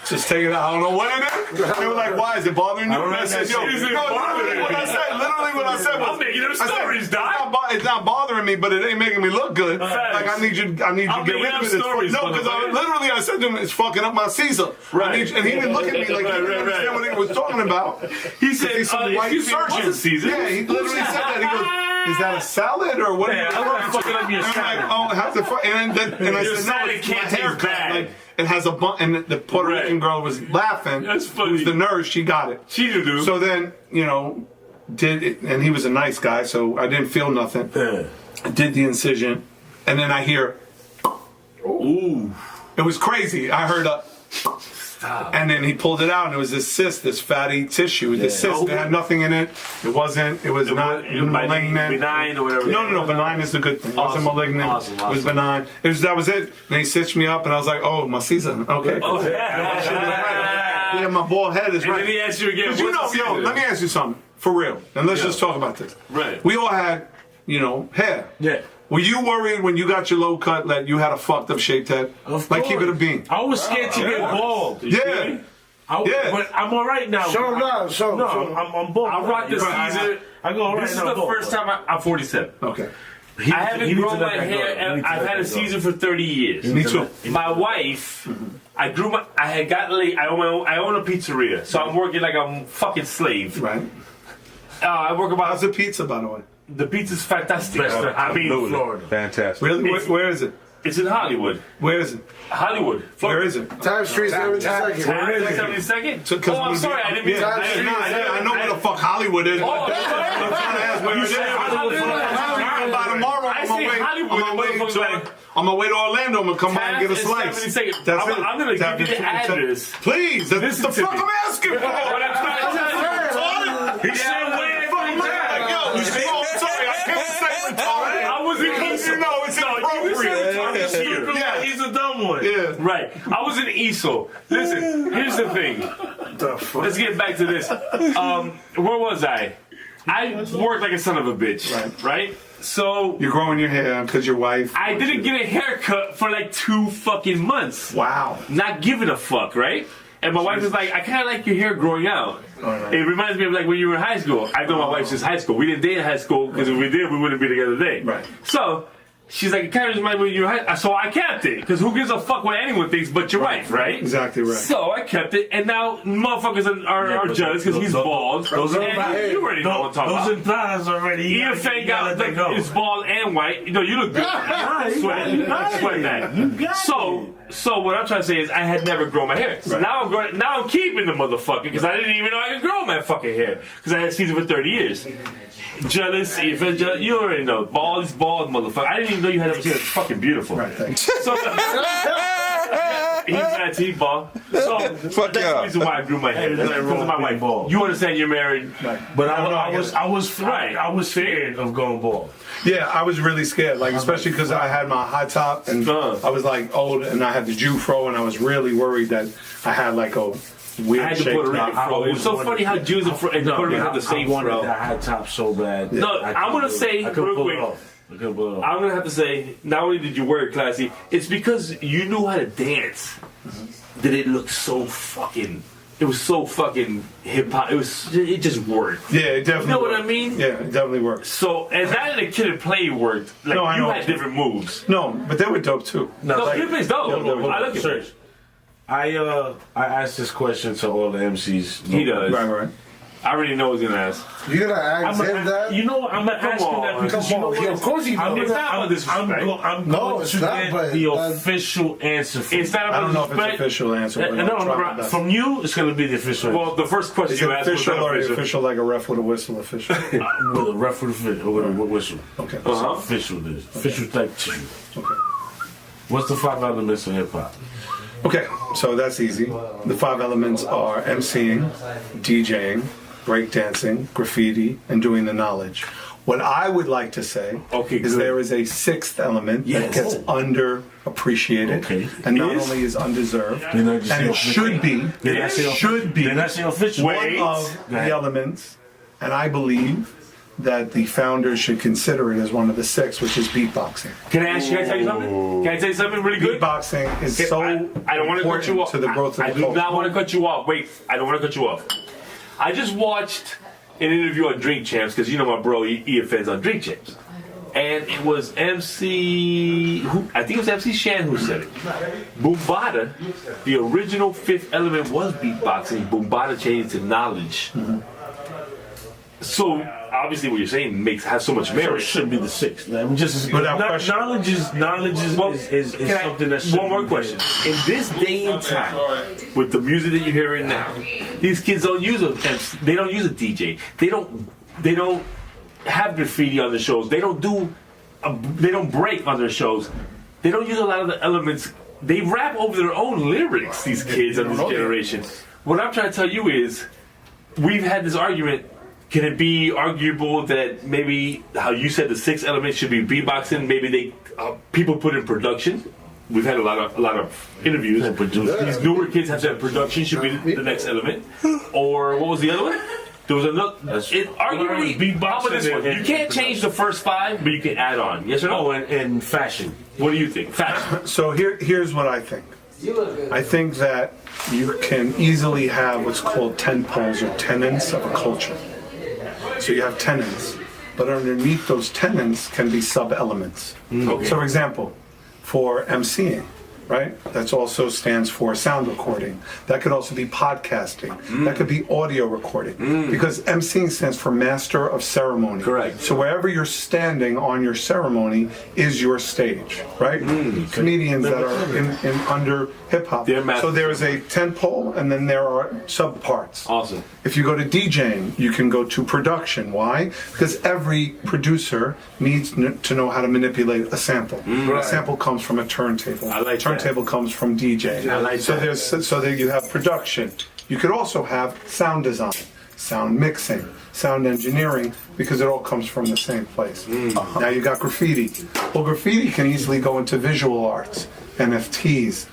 Just take it out. I don't know what it is. They were like, why? Is it bothering you? I said, yo, Is it no, bothering what I said, literally what I said was, I'm making them I said, stories, Doc. it's not bothering me, but it ain't making me look good. Facts. Like, I need you to get rid of it. Stories, No, because literally I said to him, it's fucking up my Caesar. Right. And he didn't look at me like he didn't understand what he was talking about. He said, He's some white excuse me, what's surgeon. a Caesar? Yeah, he literally said that. He goes, is that a salad or what? Yeah, I'm not fucking up your I'm like, salad. oh, how's it? And I Your said, no, salad it's can't my taste haircut. bad. Like, it has a bump, and the Puerto Right. Rican girl was laughing. That's funny. It was the nurse. She got it. She do. So then, did it, and he was a nice guy, so I didn't feel nothing. I did the incision, and then I hear, Ooh. it was crazy. I heard a, and then he pulled it out, and it was this cyst, this fatty tissue. This cyst, it had nothing in it. It was not malignant. Benign or whatever. No, benign is a good thing. It wasn't malignant. Awesome. It was benign. That was it. And he stitched me up, and I was like, oh, my Caesar. Okay. Oh, Yeah, my bald head is And right. then he asked you again, But let me ask you something. For real. And let's just talk about this. Right. We all had, hair. Yeah. Were you worried when you got your low cut that you had a fucked up shaped head? Of Like, course. keep it a bean. I was scared to get bald. Yeah. Yeah. But I'm all right now. Show him now. Show him. No, show him. I'm bald. I rock the Caesar. I go all right This is now. the first time I'm 47. Okay. I haven't grown my hair, and I've had a Caesar for 30 years. Me too. My wife, I had got late. I own a pizzeria, so I'm working like a fucking slave. Right. I work about. How's the pizza, by the way? The pizza's fantastic. Best I mean, Florida. Fantastic. Really? Where is it? it's in Hollywood. Where is it? Hollywood. Where is it? Time Street 72nd. Where is it? 72nd? So, 'cause Oh, I'm we- sorry. I didn't mean Yeah, to. I know where the fuck Hollywood is. Oh, I'm trying to ask where it is. By tomorrow, I on my say way, Hollywood, on my way motherfuckers to, like- on my way to Orlando, I'm gonna come by and get a slice. 72nd. That's I'm it. going to Tap give you the it. address. Please, that's Listen the to fuck me. I'm asking for. What I'm trying to tell you. He said, where the fuck am I? Like, yo, you see, I'm sorry, I can't say retarded. I was in Easel. No, it's inappropriate. Yeah, he's a dumb one. Yeah. Right. I was in Easel. Listen, here's the thing. Let's get back to this. Where was I? I worked like a son of a bitch. Right? So You're growing your hair because your wife. I didn't get a haircut for like 2 fucking months. Wow. Not giving a fuck, right? And my wife was like, I kind of like your hair growing out. Right. It reminds me of like when you were in high school. I've known my wife since high school. We didn't date in high school because if we did, we wouldn't be together today. Right. So she's like, it kind of reminds me when you were in high school. So I kept it because who gives a fuck what anyone thinks but your wife, right? Exactly right. So I kept it, and now motherfuckers are jealous because he's bald. Those are And you already know what I'm talking about. Those entradas already. Ian Fang out is bald and white. You know, you look good. Sweat that. So what I'm trying to say is I had never grown my hair. So now I'm keeping the motherfucker because I didn't even know I could grow my fucking hair because I had seasoned for 30 years. Jealous, you already know. Bald is bald, motherfucker. I didn't even know you had ever seen it. It's fucking beautiful. Right, thanks. So he's bald. So that's the reason why I grew my hair. That's because of my wife. Bald. You understand you're married, But I was scared of going bald. Yeah, I was really scared, like especially because I had my high top and I was like old and I had the Jew fro and I was really worried that I had like a weird I had to shape. Puerto Rican fro. It was so funny how Jews and Puerto Rican have the same I wanted fro. that high top so bad. No, I'm gonna say I couldn't real pull quick. it off. I couldn't pull it off. I'm gonna have to say, not only did you wear it classy, it's because you knew how to dance that it looked so fucking. It was so fucking hip hop. It just worked. Yeah, it definitely. You know what worked. I mean? Yeah, it definitely worked. So, and that and the Kid and Play worked. Like No, I you know. had different moves. No, but they were dope too. No, Kid and Play's dope. I look at Serch, it. I asked this question to all the MCs. He does. Right. I already know what he's gonna ask. You gonna ask him that? You know, I'm not asking on. that because you know what? Of course you I'm know. It's not about disrespect. I'm No, going it's to not, get but the that's- official answer from It's not I about don't know if it's disrespect. official answer. But I'll try my best. from you, it's going to be the official Well, the first question Is you it asked was official not or official. official like a ref with a whistle official? answer. With a ref with a whistle. Okay. That's how official it is. Official type to you. Okay. What's the 5 elements of hip hop? Okay, so that's easy. The 5 elements are MCing, DJing, breakdancing, graffiti, and doing the knowledge. What I would like to say is good. there is a 6th element that Yes. gets underappreciated Okay. and not Is? only is undeserved, Then I just and say it should be, Then I say official. Wait. one of the elements, and I believe that the founders should consider it as one of the 6, which is beatboxing. Can I ask you? Can I tell you something? Can I tell you something really good? Beatboxing is so I don't want to cut you important off. to the growth of I the do culture. not want to cut you off. Wait, I don't want to cut you off. I just watched an interview on Drink Champs because you know my bro he offends on Drink Champs, and it was I think it was MC Shan who said it. Boombada, the original 5th element was beatboxing. Boombada changed to knowledge. So obviously, what you're saying has so much So it merit. should be the 6th. I mean, just Without question. knowledge is Can I- something that should one more be question. In this day and time, with the music that you're hearing now, these kids don't use they don't use a DJ. They don't have graffiti on their shows. They don't break on their shows. They don't use a lot of the elements. They rap over their own lyrics. These kids of this generation. What I'm trying to tell you is, we've had this argument. Can it be arguable that maybe how you said the 6th element should be beatboxing? Maybe people put in production. We've had a lot of interviews. These newer kids have said production should be the next element. Or what was the other one? There was another. Arguably, how about this one? You can't change the first 5, but you can add on. Yes or no? Oh, and fashion. What do you think? Fashion. So here's what I think. I think that you can easily have what's called tentpoles or tenets of a culture. So you have tenets, but underneath those tenets can be sub-elements. Okay. So for example, for MCing, right? That also stands for sound recording. That could also be podcasting. That could be audio recording. Because MCing stands for Master of Ceremony. Correct. So wherever you're standing on your ceremony is your stage, right? Comedians that are in under hip hop. They're masters. So there is a tent pole and then there are sub parts. Awesome. If you go to DJing, you can go to production. Why? Because every producer needs to know how to manipulate a sample. A sample comes from a turntable. I like turntable comes from DJing. I like that. So there you have production. You could also have sound design, sound mixing, sound engineering, because it all comes from the same place. Now you got graffiti. Well, graffiti can easily go into visual arts, NFTs,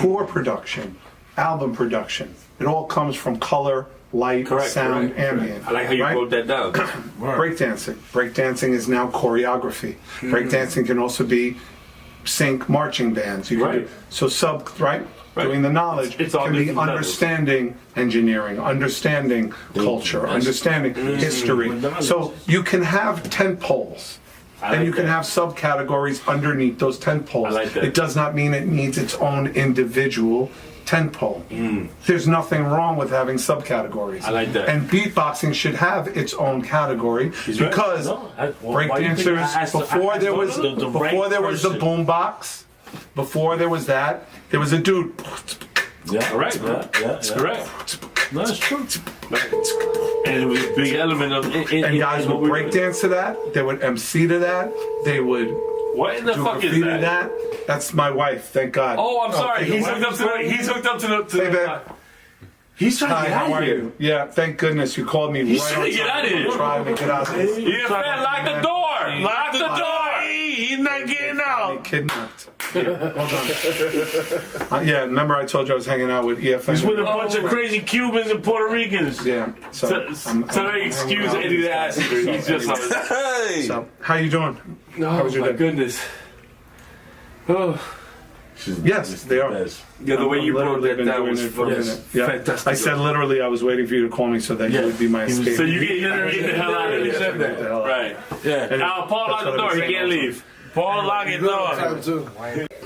tour production, album production. It all comes from color, light, sound, ambient. I like how you right? wrote that down. Breakdancing. Breakdancing is now choreography. Breakdancing can also be sync marching bands. You can do, so right? Doing the knowledge It's all can be different levels. understanding engineering, understanding culture, understanding history. So you can have tent poles. And you can have subcategories underneath those tent poles. I like that. It does not mean it needs its own individual tent pole. There's nothing wrong with having subcategories. I like that. And beatboxing should have its own category because breakdancers, before there was the boombox, before there was that, there was a dude. Yeah. Correct. Yeah. Correct. No, it's true. And it was a big element of And guys would breakdance to that. They would MC to that. They would What in the do fuck graffiti is to that? that. That's my wife. Thank God. Oh, I'm sorry. thank He's God. hooked up to the. Hey, babe. He's trying Hi, to get how out are of here. you? Yeah, thank goodness you called me. He's right trying to on get time. out of here. Trying to get out of here. Yeah, man, lock the door. Lock the door. He's not getting out. Kidnapped. Hold on. Yeah, remember I told you I was hanging out with EFN? He's with a bunch of crazy Cubans and Puerto Ricans. Yeah. So they excuse Eddie the ass eater. He's just like. Hey. So, how you doing? How Oh was your my day? goodness. Oh. Yes, they are. Yeah, the way you broke Literally that been down doing was it for a minute. Yeah. fantastic. I said literally I was waiting for you to call me so that you would be my escape. So you get the hell out of Get here. the hell out. Right. Yeah. Now, Paul lock the door. He can't leave. Paul lock it door. Time too.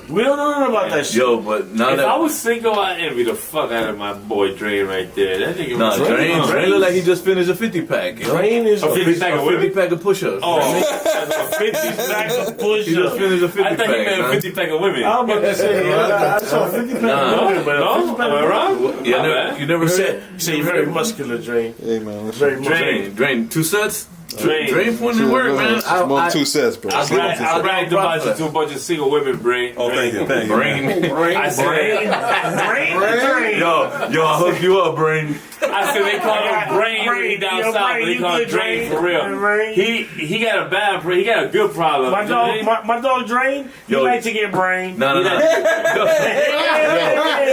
We don't know about that shit. Yo, but now If I that was single, I'd envy the fuck out of my boy Drain right there. That nigga nah, was Drain look like he just finished a 50 pack. Drain is A 50 pack of women? 50 pack of push-ups. Oh, a 50 pack of He just push-ups. finished a 50 I thought he pack. meant a man. 50 pack of women. I'm about to say, I saw a 50 pack Nah. of women, but a 50 No? pack Am I of wrong? Yeah, My never, bad. you never heard You say you're very muscular, Drain. Hey man, let's Very muscular. Drain. 2 sets? Drain. Drain put in work, man. smoke 2 sets, bro. I Smoke 2 sets. bragged about you to a bunch of single women, Brain. Oh, thank you, thank you. Brain. I said, Drain. Yo, I hooked you up, Brain. I said they call him Brain when he down Yo, south, Brain, but they you call him good, Drain for Brain? real. Brain? He got a bad, he got a good problem. My dog, my dog Drain, he Yo. like to get brain. No.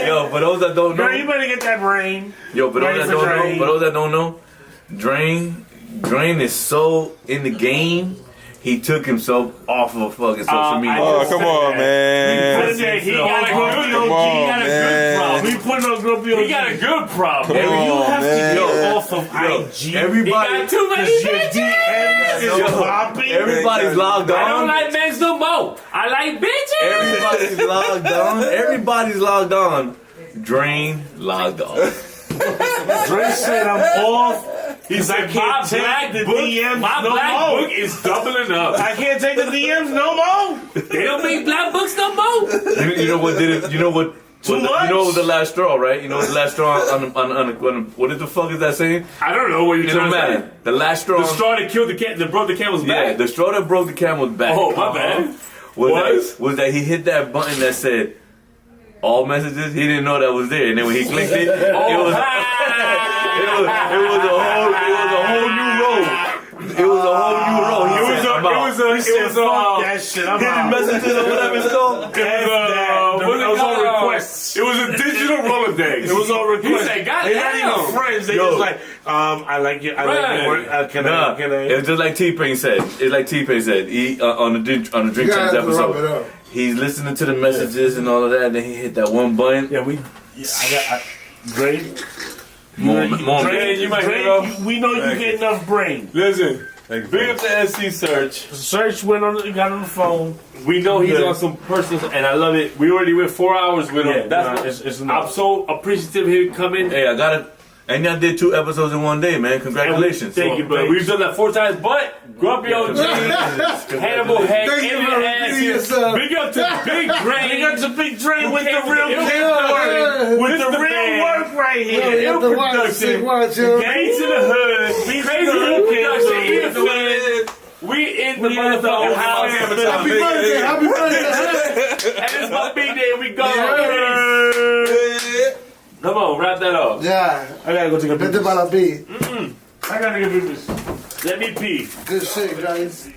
Yo, for those that don't know. Drain, you better get that brain. Yo, for those Ready that for don't know, Drain. for those that don't know, Drain is so in the game. He took himself off of fucking social media. Oh, come on, man. He got a good Come on, man. We put no Scorpio. He got a good problem. Come You on, have to man. get off of IG. He Everybody, got too many Because your bitches. DM is popping. everybody's logged I don't on. like men no more. I like bitches. Everybody's logged on. Everybody's logged on. Drain logged on. Dre said I'm off. He said, I my can't take black the book, DMs my no black more. book is doubling up. I can't take the DMs no more. They don't make black books no more. You know what did it? You know what? Too You much? know what was the last straw, right? You know what the last straw on what the fuck is that saying? I don't know what you're It trying don't to matter. The last straw. say. The straw that killed that broke the camel's Yeah, back. the straw that broke the camel's back. Oh, my bad. Was that he hit that button that said all messages? He didn't know that was there, and then when he clicked it, it was a whole new row. It was a whole new row. He said, "I'm out." That shit. I'm Hidden out. messages or whatever it's called. It was on requests. It was a digital Rolodex. It was on request. He said, God They're not even damn. friends. They Yo. just like, I like you. I like Right. your work. Can Nah, I? it's just like T-Pain said. It's like T-Pain said. He on the Drink You Champs gotta have to rub it episode. up. He's listening to the messages and all of that. And then he hit that one button. Yeah, great. Drain, you my hero. We know you get enough brain. Listen, Thank you, big up to MC Serch. Search got on the phone. We know he's Yeah. on some personal, and I love it. We already went 4 hours with him. Yeah, That's it's I'm enough. so appreciative of him coming. Hey, I got it. And y'all did 2 episodes in one day, man. Congratulations. Thank you, bro. We've done that 4 times, but Grumpy OG, Hannibal Heck, Thank you Eddie for the Ass, repeating yourself. big up to Big Drain. They got the big train with the came real to the kid with This the the real band. work right Yeah, here. you have to watch production. it, watch it. Gangs in the hood, crazy production, Edith Flynn. We in the motherfucking house. Happy birthday, happy birthday. And it's my big day. We go. Come on, wrap that up. Yeah, I gotta go take a vete picture. para la beat. I gotta take a picture. Let me pee. Good shit, guys.